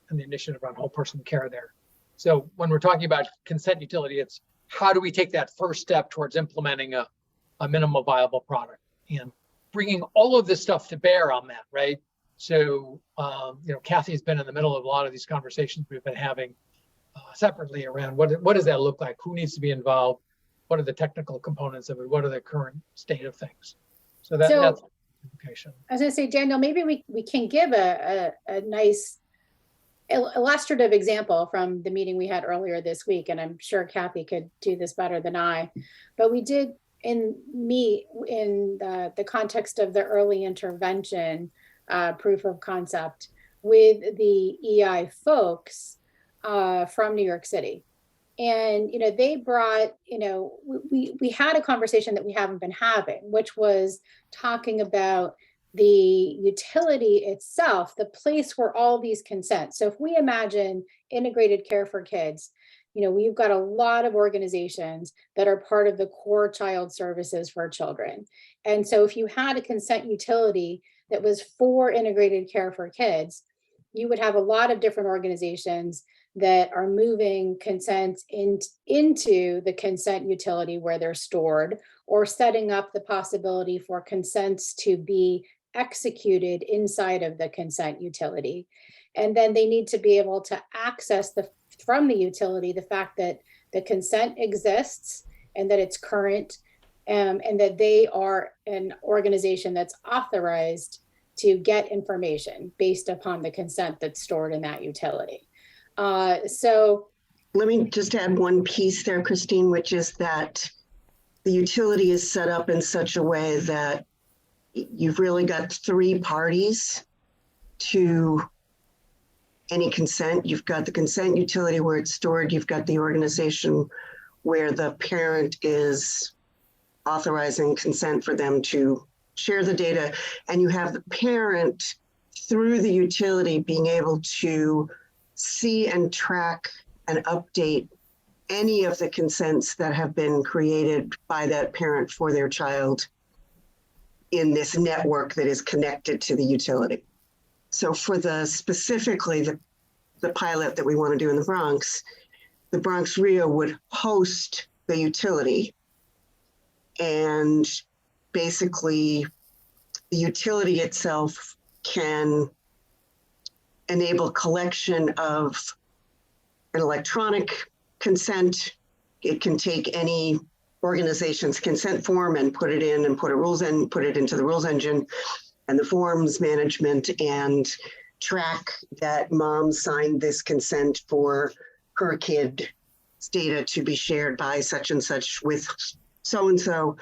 and the initiative around whole person care there. So when we're talking about consent utility, it's how do we take that first step towards implementing a minimal viable product and bringing all of this stuff to bear on that, right? So, Kathy's been in the middle of a lot of these conversations we've been having separately around what does that look like? Who needs to be involved? What are the technical components of it? What are the current state of things? So that's the implication. I was going to say, Daniel, maybe we can give a nice illustrative example from the meeting we had earlier this week, and I'm sure Kathy could do this better than I, but we did in the context of the early intervention proof of concept with the EI folks from New York City. And, they brought, we had a conversation that we haven't been having, which was talking about the utility itself, the place where all these consent. So if we imagine integrated care for kids, we've got a lot of organizations that are part of the core child services for children. And so if you had a consent utility that was for integrated care for kids, you would have a lot of different organizations that are moving consents into the consent utility where they're stored, or setting up the possibility for consents to be executed inside of the consent utility. And then they need to be able to access from the utility the fact that the consent exists and that it's current, and that they are an organization that's authorized to get information based upon the consent that's stored in that utility. So let me just add one piece there, Christine, which is that the utility is set up in such a way that you've really got 3 parties to any consent. You've got the consent utility where it's stored. You've got the organization where the parent is authorizing consent for them to share the data. And you have the parent through the utility being able to see and track and update any of the consents that have been created by that parent for their child in this network that is connected to the utility. So for specifically the pilot that we want to do in the Bronx Rio would host the utility, and basically the utility itself can enable collection of an electronic consent. It can take any organization's consent form and put it in and put it into the rules engine and the forms management, and track that mom signed this consent for her kid's data to be shared by such and such with so-and-so,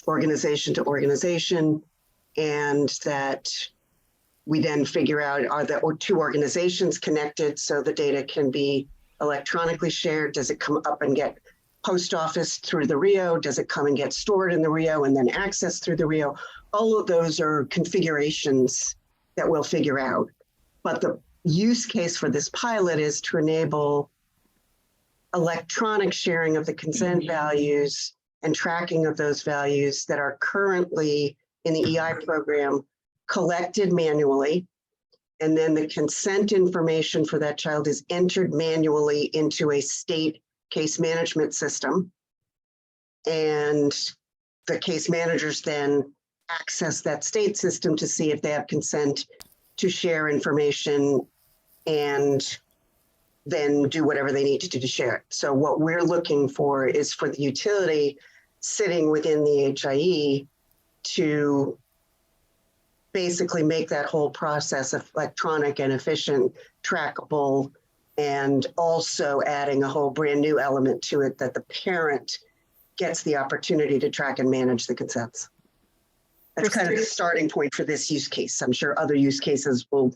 organization to organization. And that we then figure out, are the 2 organizations connected so the data can be electronically shared? Does it come up and get post office through the Rio? Does it come and get stored in the Rio and then accessed through the Rio? All of those are configurations that we'll figure out. But the use case for this pilot is to enable electronic sharing of the consent values and tracking of those values that are currently in the EI program collected manually. And then the consent information for that child is entered manually into a state case management system. And the case managers then access that state system to see if they have consent to share information, and then do whatever they need to do to share it. So what we're looking for is for the utility sitting within the HIE to basically make that whole process electronic and efficient, trackable, and also adding a whole brand new element to it that the parent gets the opportunity to track and manage the consents. That's kind of the starting point for this use case. I'm sure other use cases will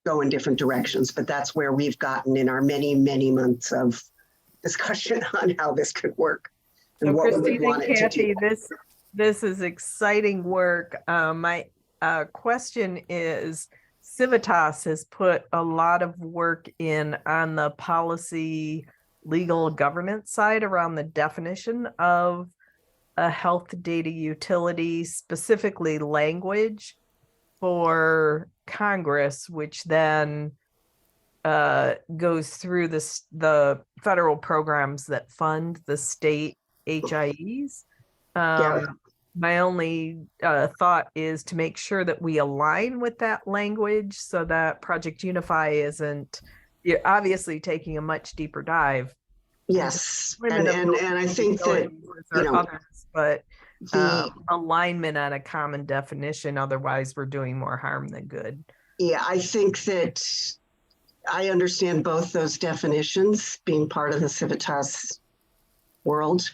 go in different directions, but that's where we've gotten in our many, many months of discussion on how this could work. And So what we Christine want and it to do. Kathy, this is exciting work. My question is, Civitas has put a lot of work in on the policy, legal governance side around the definition of a health data utility, specifically language for Congress, which then goes through the federal programs that fund the state HIEs. My only thought is to make sure that we align with that language so that Project Unify isn't, you're obviously taking a much deeper dive. Yes, and I think that, you know, others, but alignment on a common definition, otherwise we're doing more harm than good. Yeah, I think that I understand both those definitions being part of the Civitas world.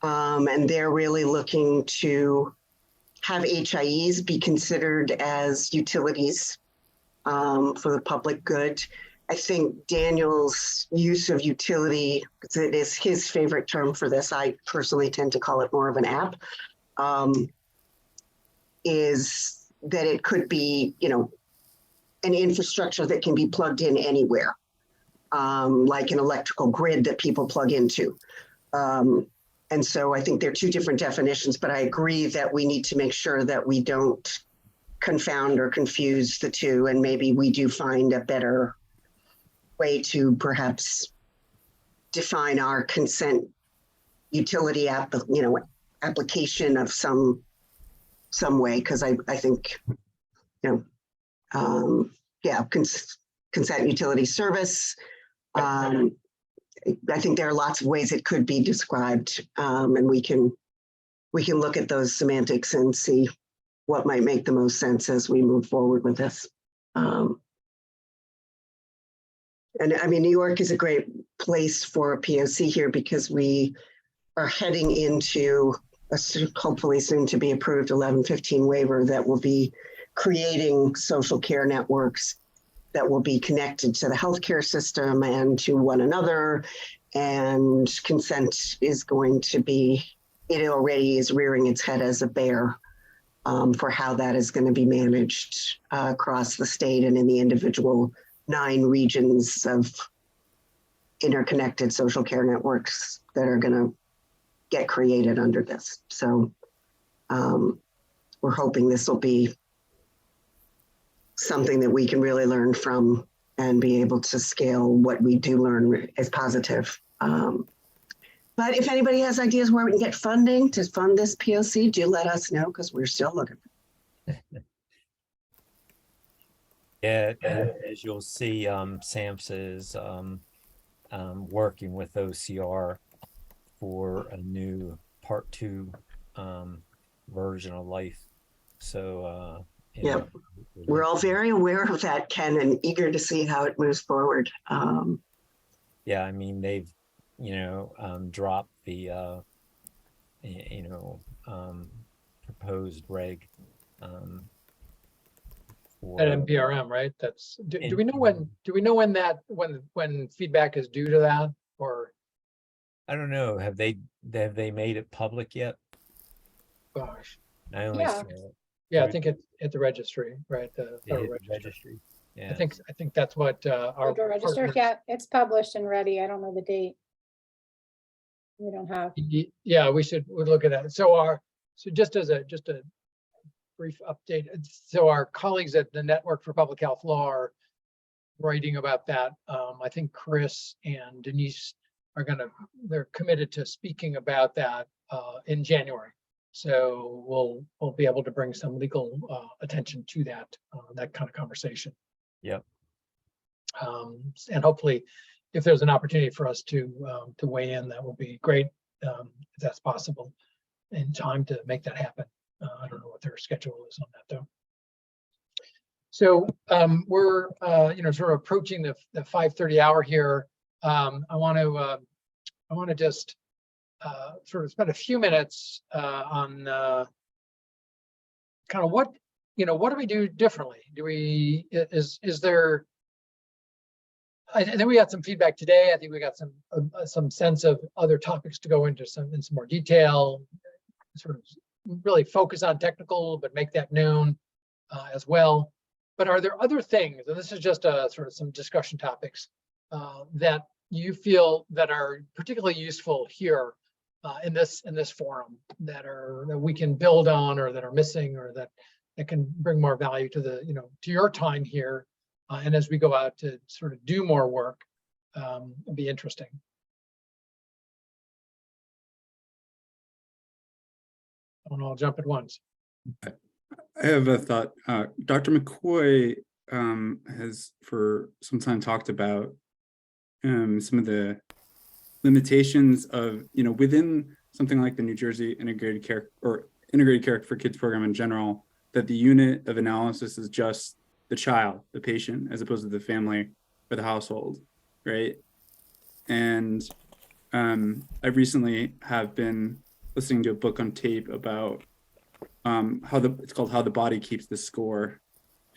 And they're really looking to have HIEs be considered as utilities for the public good. I think Daniel's use of utility, it is his favorite term for this, I personally tend to call it more of an app, is that it could be, you know, an infrastructure that can be plugged in anywhere, like an electrical grid that people plug into. And so I think they're 2 different definitions, but I agree that we need to make sure that we don't confound or confuse the two, and maybe we do find a better way to perhaps define our consent utility application of some way, because I think, consent utility service. I think there are lots of ways it could be described, and we can look at those semantics and see what might make the most sense as we move forward with this. And I mean, New York is a great place for a POC here because we are heading into a hopefully soon to be approved 1115 waiver that will be creating social care networks that will be connected to the healthcare system and to one another. And consent is going to be, it already is rearing its head as a bear for how that is going to be managed across the state and in the individual 9 regions of interconnected social care networks that are going to get created under this. So we're hoping this will be something that we can really learn from and be able to scale what we do learn as positive. But if anybody has ideas where we can get funding to fund this POC, do let us know because we're still looking. Yeah, as you'll see, SAMHSA is working with OCR for a new Part 2 version of life. So yeah, we're all very aware of that, Ken, and eager to see how it moves forward. Yeah, I mean, they've dropped the proposed reg At NPRM, right? That's do we know when when feedback is due to that, or I don't know. Have they made it public yet? gosh, I only saw it. yeah, I think it's at the registry, right? The federal registry. Yeah, I think that's what our register. partners- Yeah, it's published and ready. I don't know the date. We don't have. Yeah, we'd look at that. So just a brief update. So our colleagues at the Network for Public Health Law are writing about that. I think Chris and Denise they're committed to speaking about that in January. So we'll be able to bring some legal attention to that kind of conversation. Yep. And hopefully, if there's an opportunity for us to weigh in, that will be great, if that's possible, in time to make that happen. I don't know what their schedule is on that though. So we're sort of approaching the 5:30 hour here. I want to just sort of spend a few minutes on kind of what do we do differently? Is there? I think we got some feedback today. I think we got some sense of other topics to go into in some more detail, sort of really focus on technical, but make that known as well. But are there other things, and this is just sort of some discussion topics that you feel that are particularly useful here in this forum that we can build on, or that are missing, or that can bring more value to to your time here, and as we go out to sort of do more work, it'd be interesting. I don't know, I'll jump at once. I have a thought. Dr. McCoy has for some time talked about some of the limitations of, within something like the New Jersey Integrated Care or Integrated Care for Kids program in general, that the unit of analysis is just the child, the patient, as opposed to the family or the household, right? And I recently have been listening to a book on tape about it's called How the Body Keeps the Score,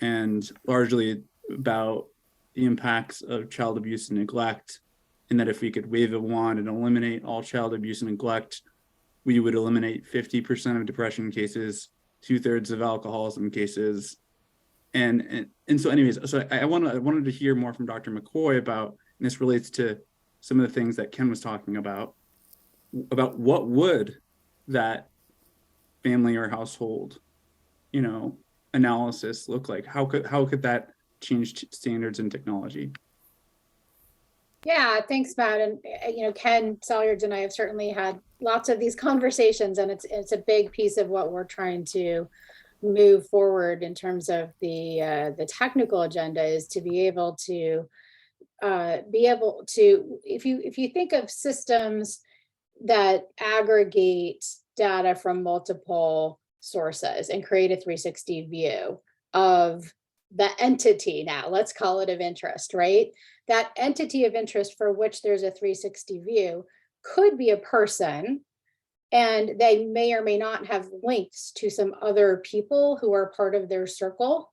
and largely about the impacts of child abuse and neglect, and that if we could wave a wand and eliminate all child abuse and neglect, we would eliminate 50% of depression cases, 2/3 of alcoholism cases. And so anyways, so I wanted to hear more from Dr. McCoy about, and this relates to some of the things that Ken was talking about what would that family or household, analysis look like? How could that change standards and technology? Yeah, thanks, Matt. And Ken Salyards and I have certainly had lots of these conversations, and it's a big piece of what we're trying to move forward in terms of the technical agenda, is to be able to if you think of systems that aggregate data from multiple sources and create a 360 view of the entity, now let's call it of interest, right? That entity of interest for which there's a 360 view could be a person, and they may or may not have links to some other people who are part of their circle.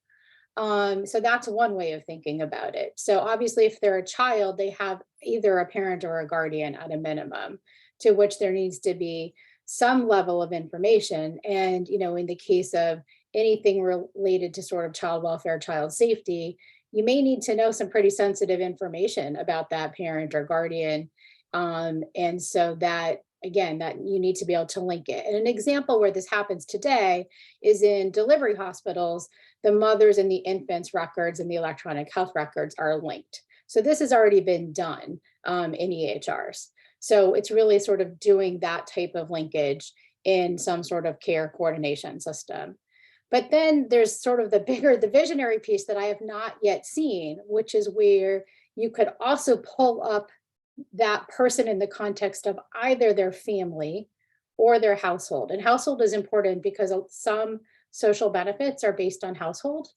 So that's one way of thinking about it. So obviously, if they're a child, they have either a parent or a guardian at a minimum, to which there needs to be some level of information. And, in the case of anything related to sort of child welfare, child safety, you may need to know some pretty sensitive information about that parent or guardian. And so that, again, that you need to be able to link it. And an example where this happens today is in delivery hospitals. The mothers and the infants records and the electronic health records are linked. So this has already been done in EHRs. So it's really sort of doing that type of linkage in some sort of care coordination system. But then there's sort of the visionary piece that I have not yet seen, which is where you could also pull up that person in the context of either their family or their household. And household is important because some social benefits are based on household.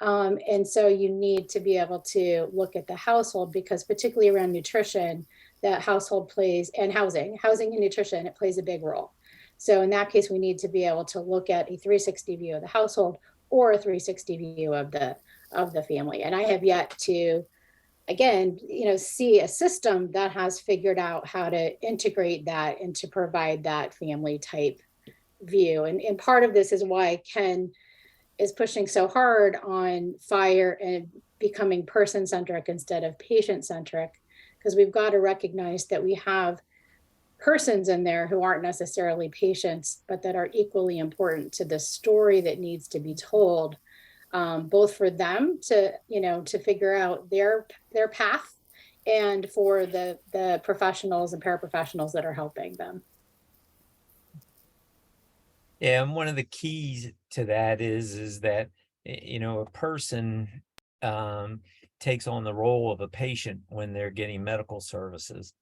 And so you need to be able to look at the household, because particularly around nutrition, that household plays, and housing and nutrition, it plays a big role. So in that case, we need to be able to look at a 360 view of the household or a 360 view of the family. And I have yet to, again, see a system that has figured out how to integrate that and to provide that family type view. And part of this is why Ken is pushing so hard on FHIR and becoming person-centric instead of patient-centric, because we've got to recognize that we have persons in there who aren't necessarily patients, but that are equally important to the story that needs to be told, both for them to figure out their path, and for the professionals and paraprofessionals that are helping them. Yeah, and one of the keys to that is that, a person takes on the role of a patient when they're getting medical services.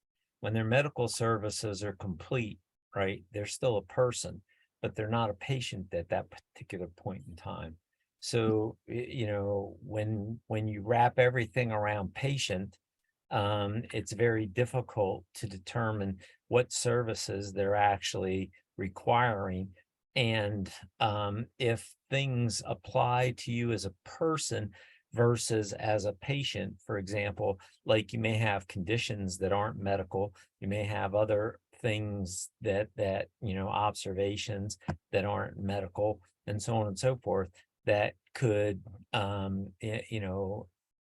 When their medical services are complete, right, they're still a person, but they're not a patient at that particular point in time. So, when you wrap everything around patient, it's very difficult to determine what services they're actually requiring. And if things apply to you as a person versus as a patient, for example, like you may have conditions that aren't medical, you may have other things that observations that aren't medical, and so on and so forth, that could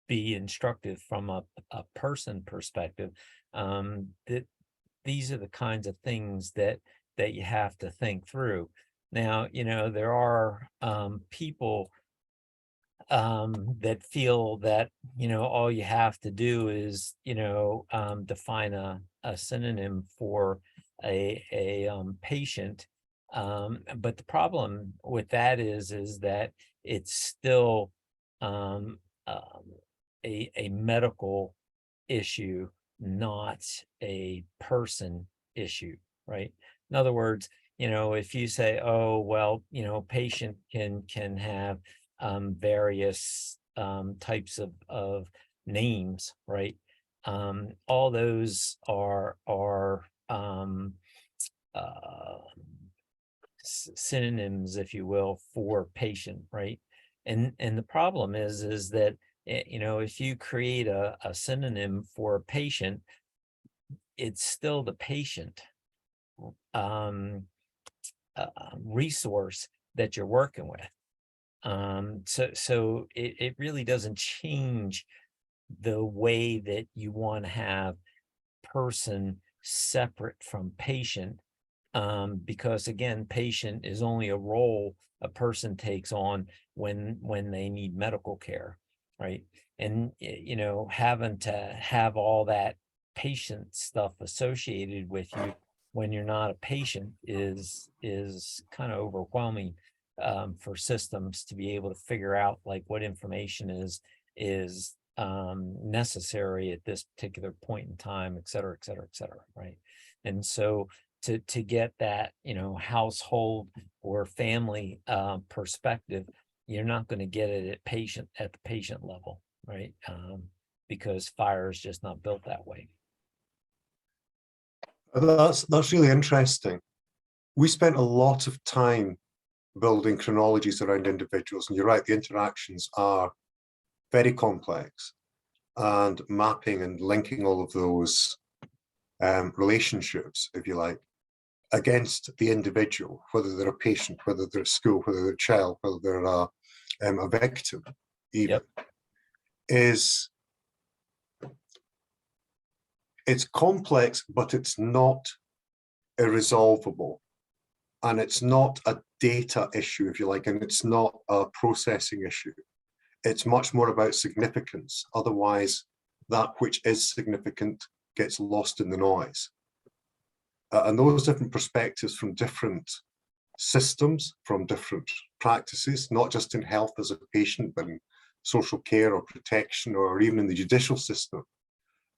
be instructive from a person perspective. That these are the kinds of things that you have to think through. Now, there are people that feel that, all you have to do is, define a synonym for a patient. But the problem with that is that it's still a medical issue, not a person issue, right? In other words, if you say, oh, well, patient can have various types of names, right? All those are synonyms, if you will, for patient, right? And the problem is that, if you create a synonym for a patient, it's still the patient resource that you're working with. So it really doesn't change the way that you want to have person separate from patient, because again, patient is only a role a person takes on when they need medical care, right? And you know, having to have all that patient stuff associated with you when you're not a patient is kind of overwhelming for systems to be able to figure out like what information is necessary at this particular point in time, et cetera, et cetera, et cetera, right? And so to get that, you know, household or family perspective, you're not going to get it at the patient level, right? Because fire is just not built that way. That's really interesting. We spent a lot of time building chronologies around individuals, and you're right, the interactions are very complex, and mapping and linking all of those relationships, if you like, against the individual, whether they're a patient, whether they're at school, whether they're a child, whether they're a victim, even, it's complex, but it's not irresolvable. And it's not a data issue, if you like, and it's not a processing issue. It's much more about significance. Otherwise, that which is significant gets lost in the noise. And those different perspectives from different systems, from different practices, not just in health as a patient, but in social care or protection, or even in the judicial system,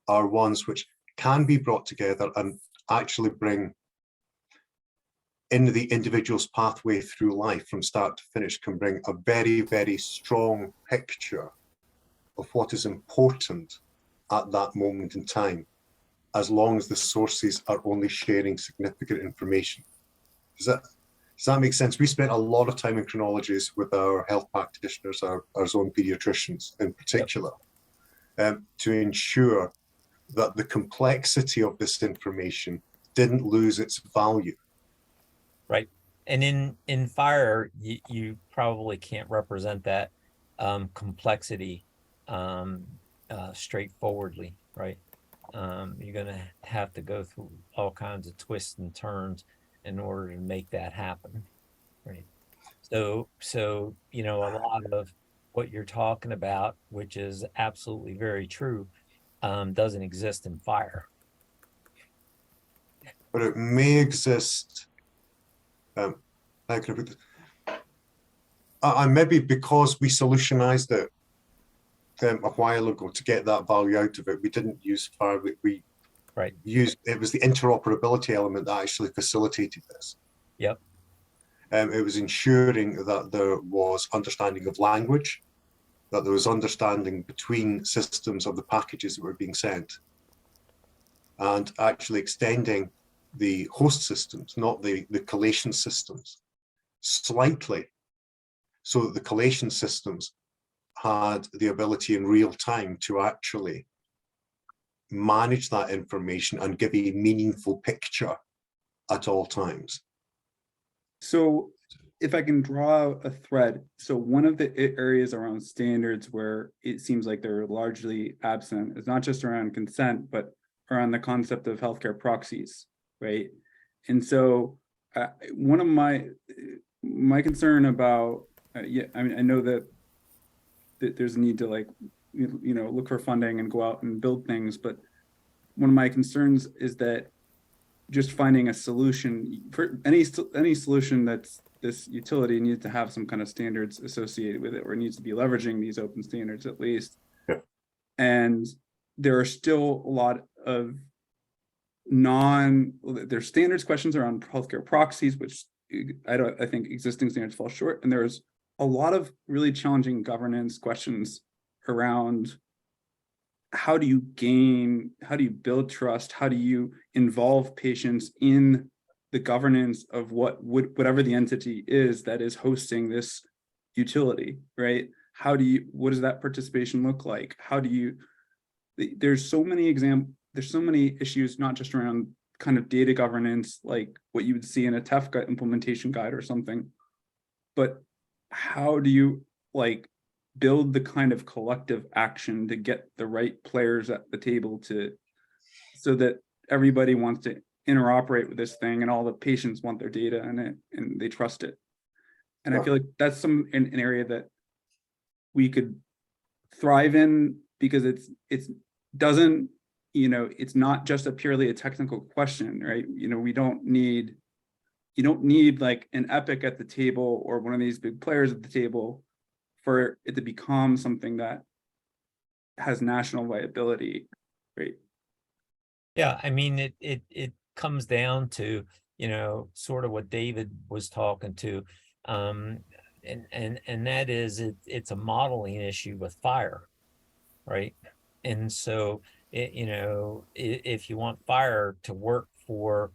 are ones which can be brought together and actually bring in the individual's pathway through life from start to finish, can bring a very, very strong picture of what is important at that moment in time, as long as the sources are only sharing significant information. Does that make sense? We spent a lot of time in chronologies with our health practitioners, our zone pediatricians in particular, to ensure that the complexity of this information didn't lose its value. Right. And in fire, you probably can't represent that complexity straightforwardly, right? You're going to have to go through all kinds of twists and turns in order to make that happen, right? So you know, a lot of what you're talking about, which is absolutely very true, doesn't exist in fire. But it may exist. How can I put this? And maybe because we solutionized it a while ago to get that value out of it, we didn't use fire. We used, it was the interoperability element that actually facilitated this. Yep. It was ensuring that there was understanding of language, that there was understanding between systems of the packages that were being sent, and actually extending the host systems, not the collation systems, slightly, so that the collation systems had the ability in real time to actually manage that information and give a meaningful picture at all times. So if I can draw a thread, so one of the areas around standards where it seems like they're largely absent is not just around consent, but around the concept of healthcare proxies, right? And so one of my concern about, yeah, I mean, I know that there's a need to, like, you know, look for funding and go out and build things, but one of my concerns is that just finding a solution for any solution that's this utility needs to have some kind of standards associated with it, or needs to be leveraging these open standards at least. Yeah. And there are still a lot of there's standards questions around healthcare proxies, which I think existing standards fall short. And there's a lot of really challenging governance questions around how do you build trust? How do you involve patients in the governance of whatever the entity is that is hosting this utility, right? What does that participation look like? There's so many issues, not just around kind of data governance, like what you would see in a TEFCA implementation guide or something, but how do you build the kind of collective action to get the right players at the table so that everybody wants to interoperate with this thing and all the patients want their data in it and they trust it. And I feel like that's an area that we could thrive in, because it's doesn't, you know, it's not just a technical question, right? You know, you don't need like an Epic at the table or one of these big players at the table for it to become something that has national viability, right? Yeah, I mean, it comes down to, you know, sort of what David was talking to. And that is it's a modeling issue with fire, right? And so you know, if you want fire to work for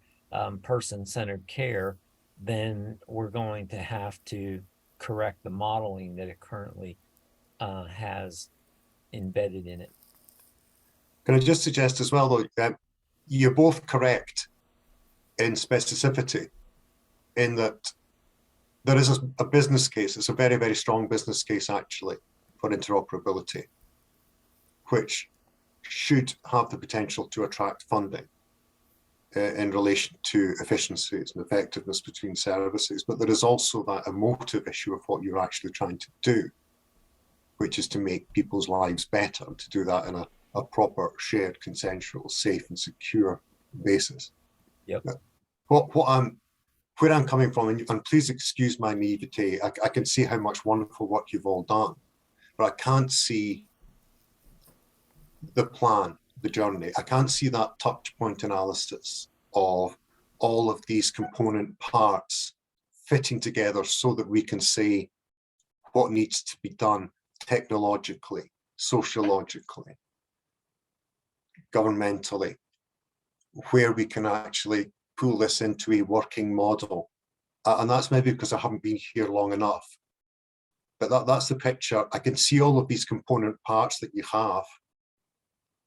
person-centered care, then we're going to have to correct the modeling that it currently has embedded in it. Can I just suggest as well, though, that you're both correct in specificity, in that there is a business case. It's a very, very strong business case, actually, for interoperability, which should have the potential to attract funding in relation to efficiencies and effectiveness between services. But there is also that emotive issue of what you're actually trying to do, which is to make people's lives better, to do that in a proper, shared, consensual, safe and secure basis. Yep. Where I'm coming from, and please excuse my naivete, I can see how much wonderful work you've all done, but I can't see the plan, the journey. I can't see that touch point analysis of all of these component parts fitting together so that we can say what needs to be done technologically, sociologically, governmentally, where we can actually pull this into a working model. And that's maybe because I haven't been here long enough. But that's the picture. I can see all of these component parts that you have.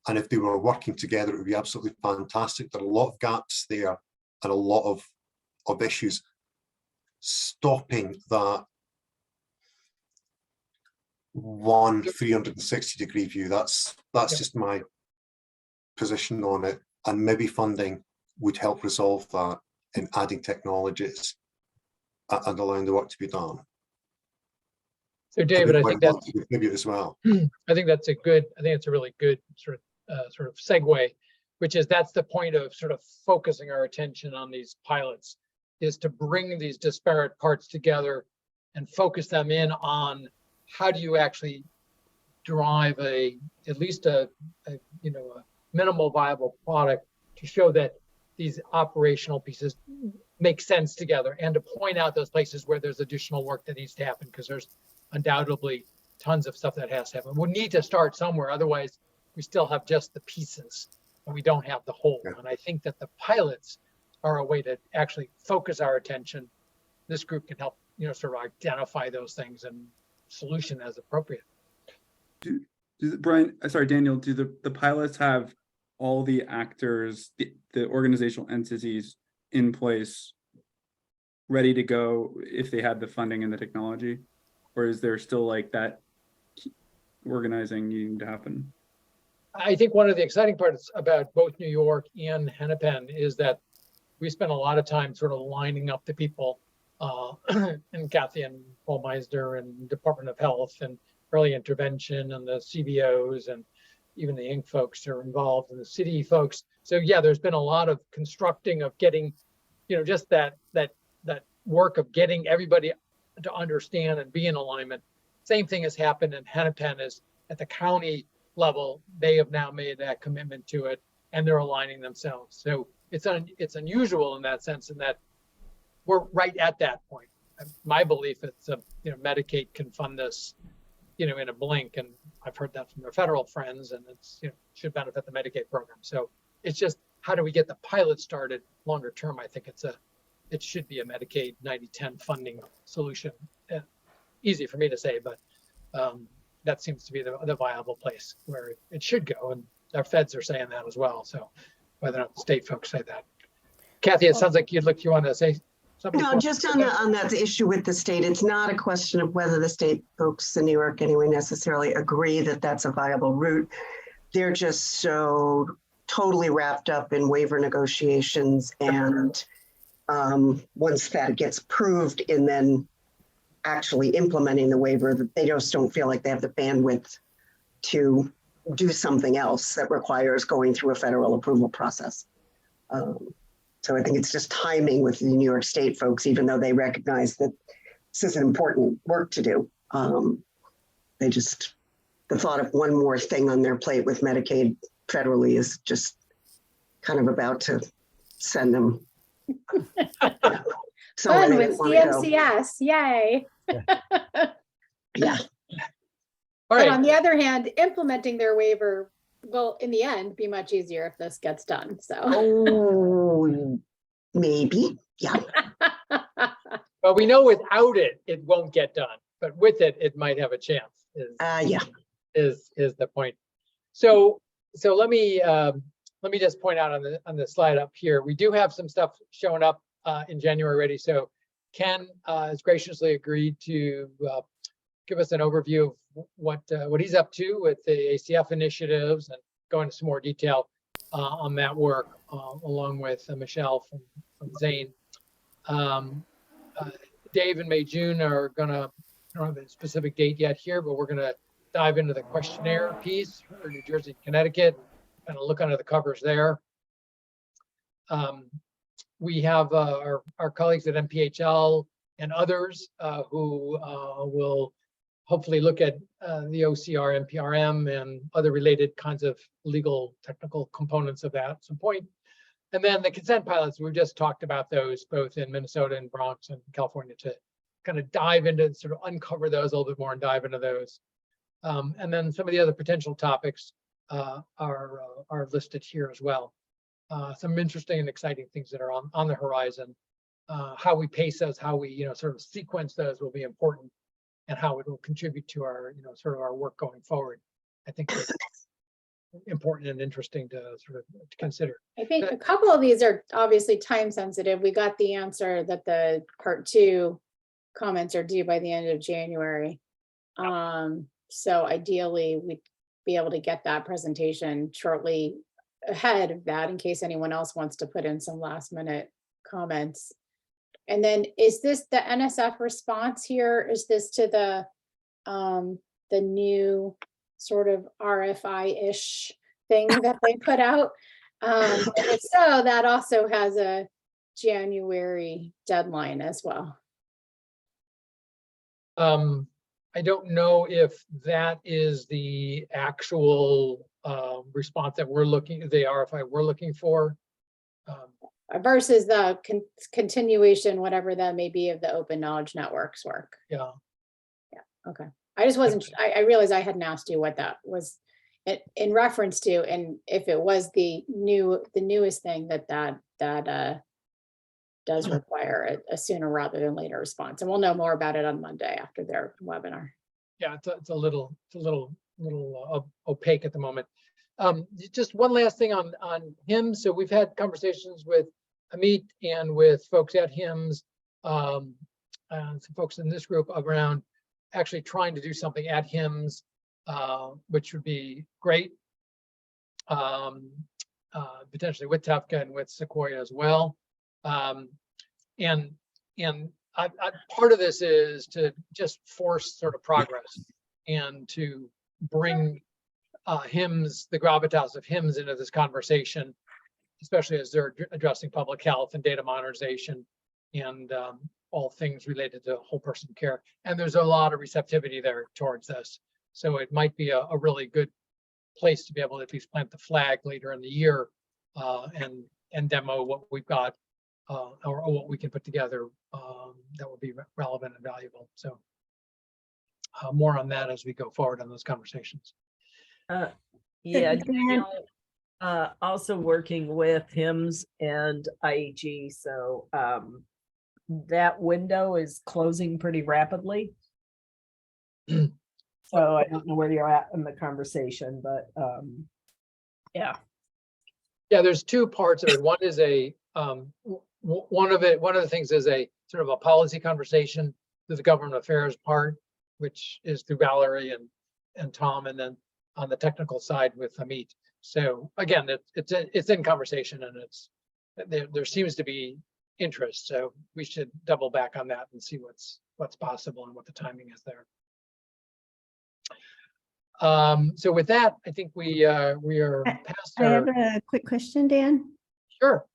And if they were working together, it would be absolutely fantastic. There are a lot of gaps there and a lot of issues stopping that one 360-degree view. That's just my position on it. And maybe funding would help resolve that in adding technologies and allowing the work to be done. So David, I think that's contribute as well. I think it's a really good sort of segue, which is that's the point of sort of focusing our attention on these pilots, is to bring these disparate parts together and focus them in on how do you actually drive at least a minimal viable product to show that these operational pieces make sense together, and to point out those places where there's additional work that needs to happen, because there's undoubtedly tons of stuff that has to happen. We need to start somewhere, otherwise we still have just the pieces and we don't have the whole. Yeah. And I think that the pilots are a way to actually focus our attention. This group can help, sort of identify those things and solution as appropriate. Daniel, do the pilots have all the actors, the organizational entities in place, ready to go if they had the funding and the technology? Or is there still like that organizing needing to happen? I think one of the exciting parts about both New York and Hennepin is that we spent a lot of time sort of lining up the people, and Kathy and Paul Meisner and Department of Health and early intervention and the CBOs and even the Inc. folks are involved and the city folks. So yeah, there's been a lot of constructing of getting, just that work of getting everybody to understand and be in alignment. Same thing has happened in Hennepin. Is at the county level, they have now made that commitment to it and they're aligning themselves. So it's unusual in that sense, in that we're right at that point. My belief is Medicaid can fund this, in a blink, and I've heard that from their federal friends, and it's should benefit the Medicaid program. So it's just, how do we get the pilot started longer term? I think it should be a Medicaid 90-10 funding solution. Easy for me to say, but that seems to be the viable place where it should go, and our feds are saying that as well. So whether or not the state folks say that. Kathy, it sounds like you want to say something. No, just on that issue with the state, it's not a question of whether the state folks in New York anyway necessarily agree that that's a viable route. They're just so totally wrapped up in waiver negotiations, and once that gets approved and then actually implementing the waiver, that they just don't feel like they have the bandwidth to do something else that requires going through a federal approval process. So I think it's just timing with the New York State folks, even though they recognize that this is an important work to do. They just, the thought of one more thing on their plate with Medicaid federally is just kind of about to send them somewhere Fun they with don't wanna go. CMCS, yay. Yeah. All But right. on the other hand, implementing their waiver will, in the end, be much easier if this gets done, so. Oh, maybe, yeah. But we know without it, it won't get done, but with it, it might have a chance. Yeah. Is the point. So let me just point out on the slide up here, we do have some stuff showing up in January already. So Ken has graciously agreed to give us an overview of what he's up to with the ACF initiatives and go into some more detail on that work along with Michelle from Zane. Dave and May June are gonna, I don't have a specific date yet here, but we're gonna dive into the questionnaire piece for New Jersey and Connecticut, kind of look under the covers there. We have our colleagues at MPHL and others who will hopefully look at the OCR, NPRM, and other related kinds of legal technical components of that at some point. And then the consent pilots, we've just talked about those both in Minnesota and Bronx and California to kind of dive into, sort of uncover those a little bit more and dive into those. And then some of the other potential topics are listed here as well. Some interesting and exciting things that are on the horizon. How we pace those, how we sort of sequence those will be important, and how it will contribute to our sort of our work going forward. I think it's important and interesting to sort of to consider. I think a couple of these are obviously time sensitive. We got the answer that the part 2 comments are due by the end of January. So ideally we'd be able to get that presentation shortly ahead of that in case anyone else wants to put in some last minute comments. And then is this the NSF response here? Is this to the new sort of RFI-ish thing that they put out? And if so, that also has a January deadline as well. I don't know if that is the actual response that we're looking, the RFI we're looking for. Versus the continuation, whatever that may be, of the Open Knowledge Networks work. Yeah. Yeah, okay. I just wasn't, I realized I hadn't asked you what that was in reference to, and if it was the newest thing that does require a sooner rather than later response. And we'll know more about it on Monday after their webinar. Yeah, it's a little opaque at the moment. Just one last thing on HIMSS. So we've had conversations with Amit and with folks at HIMSS, and some folks in this group around actually trying to do something at HIMSS, which would be great, potentially with TEFCA and with Sequoia as well. And part of this is to just force sort of progress and to bring HIMSS, the gravitas of HIMSS into this conversation, especially as they're addressing public health and data modernization and all things related to whole person care. And there's a lot of receptivity there towards this. So it might be a really good place to be able to at least plant the flag later in the year and demo what we've got or what we can put together that will be relevant and valuable. So more on that as we go forward on those conversations. Yeah, Daniel, also working with HIMSS and IEG, so that window is closing pretty rapidly. So I don't know where you're at in the conversation, but yeah. Yeah, there's two parts of it. One is one of the things is a sort of a policy conversation through the government affairs part, which is through Valerie and Tom, and then on the technical side with Amit. So again, it's in conversation, and there seems to be interest. So we should double back on that and see what's possible and what the timing is there. So with that, I think we are past I have our. a quick question, Dan. Sure.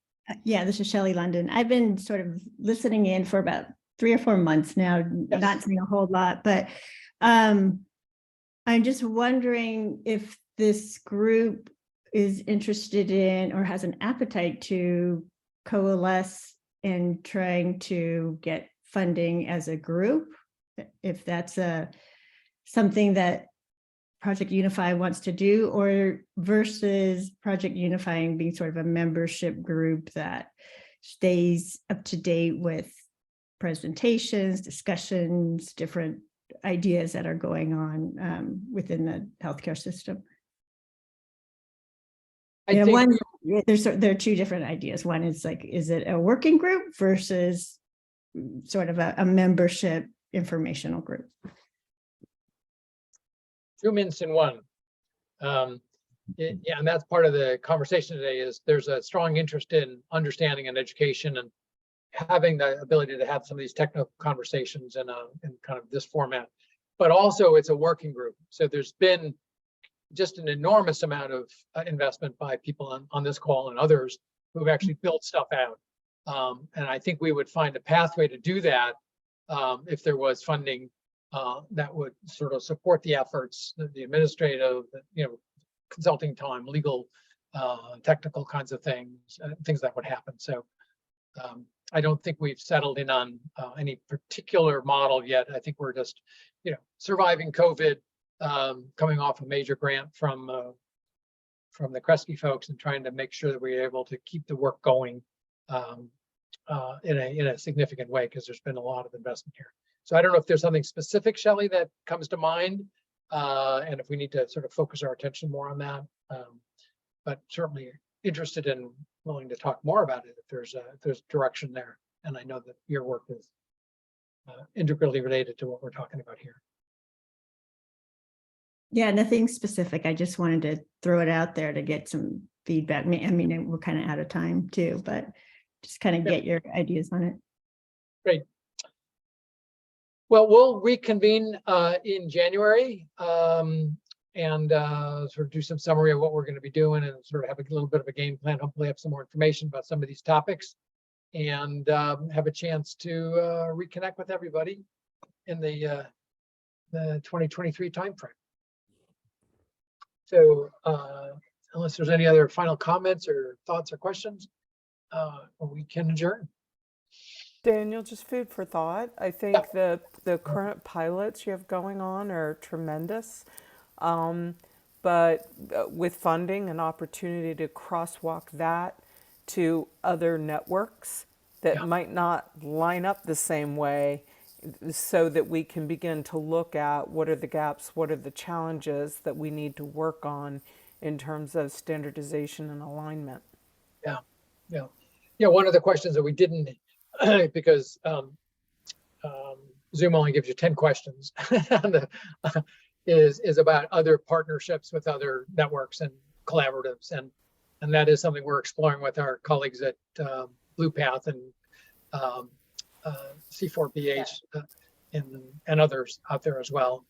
Yeah, this is Shelley London. I've been sort of listening in for about 3 or 4 months now, not saying a whole lot, but I'm just wondering if this group is interested in or has an appetite to coalesce in trying to get funding as a group, if that's something that Project Unify wants to do, or versus Project Unify being sort of a membership group that stays up to date with presentations, discussions, different ideas that are going on within the healthcare system. I think there are 2 different ideas. One is like, is it a working group versus sort of a membership informational group? 2 minutes in one. Yeah, and that's part of the conversation today is there's a strong interest in understanding and education and having the ability to have some of these technical conversations in kind of this format. But also it's a working group. So there's been just an enormous amount of investment by people on this call and others who've actually built stuff out. And I think we would find a pathway to do that if there was funding that would sort of support the efforts, the administrative, consulting time, legal, technical kinds of things, things that would happen. So I don't think we've settled in on any particular model yet. I think we're just, surviving COVID, coming off a major grant from the Kresge folks and trying to make sure that we're able to keep the work going in a significant way, because there's been a lot of investment here. So I don't know if there's something specific, Shelley, that comes to mind, and if we need to sort of focus our attention more on that. But certainly interested and willing to talk more about it if there's direction there. And I know that your work is integrally related to what we're talking about here. Yeah, nothing specific. I just wanted to throw it out there to get some feedback. I mean, we're kind of out of time too, but just kind of get your ideas on it. Great. Well, we'll reconvene in January and sort of do some summary of what we're going to be doing and sort of have a little bit of a game plan. Hopefully have some more information about some of these topics and have a chance to reconnect with everybody in the 2023 timeframe. So unless there's any other final comments or thoughts or questions, we can adjourn. Daniel, just food for thought. I think the current pilots you have going on are tremendous. But with funding and opportunity to crosswalk that to other networks that might not line up the same way, so that we can begin to look at what are the gaps, what are the challenges that we need to work on in terms of standardization and alignment. Yeah. One of the questions that we didn't, because Zoom only gives you 10 questions, is about other partnerships with other networks and collaboratives, and that is something we're exploring with our colleagues at Blue Path and C4BH and others out there as well,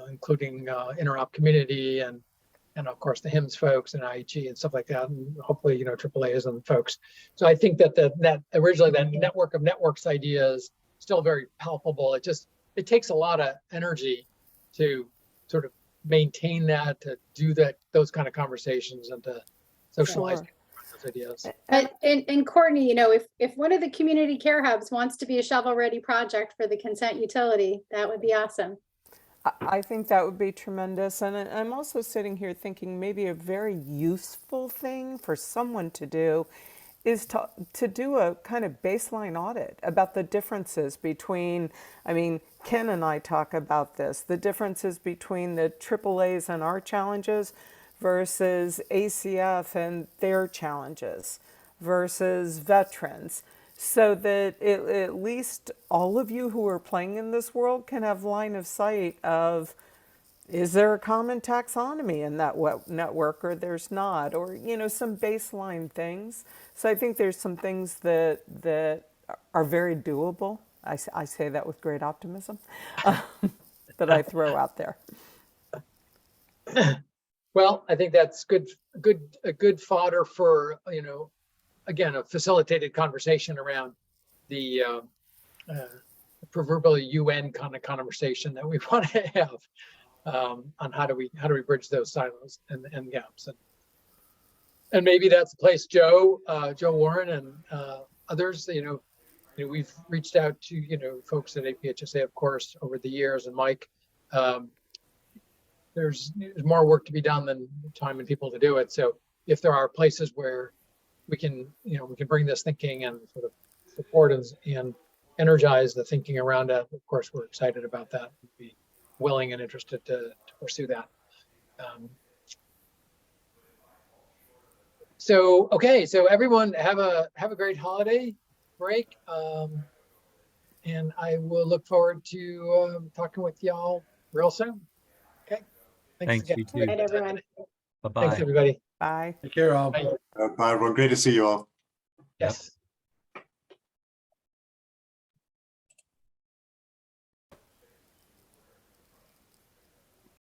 including Interop Community and of course the HIMSS folks and IHE and stuff like that, and hopefully AAAs and folks. So I think that that originally that network of networks idea is still very palpable. It takes a lot of energy to sort of maintain that, to do those kind of conversations and to socialize those ideas. And Courtney, if one of the community care hubs wants to be a shovel-ready project for the consent utility, that would be awesome. I think that would be tremendous. And I'm also sitting here thinking maybe a very useful thing for someone to do is to do a kind of baseline audit about the differences between, Ken and I talk about this, the differences between the AAAs and our challenges versus ACF and their challenges versus veterans, so that at least all of you who are playing in this world can have line of sight of, is there a common taxonomy in that network or there's not, or some baseline things. So I think there's some things that are very doable. I say that with great optimism that I throw out there. Well, I think that's a good fodder for, again, a facilitated conversation around the proverbial UN kind of conversation that we want to have on how do we bridge those silos and gaps. And maybe that's the place, Joe Warren and others, we've reached out to, folks at APHSA, of course, over the years, and Mike, there's more work to be done than time and people to do it. So if there are places where we can bring this thinking and sort of support and energize the thinking around it, of course, we're excited about that. We'd be willing and interested to pursue that. Okay, so everyone have a great holiday break. And I will look forward to talking with y'all real soon. Okay. Thanks, again. you too. Good night, everyone. Bye-bye. Thanks, everybody. Bye. Take care, all. Bye. Bye, everyone. Great to see you all. Yes.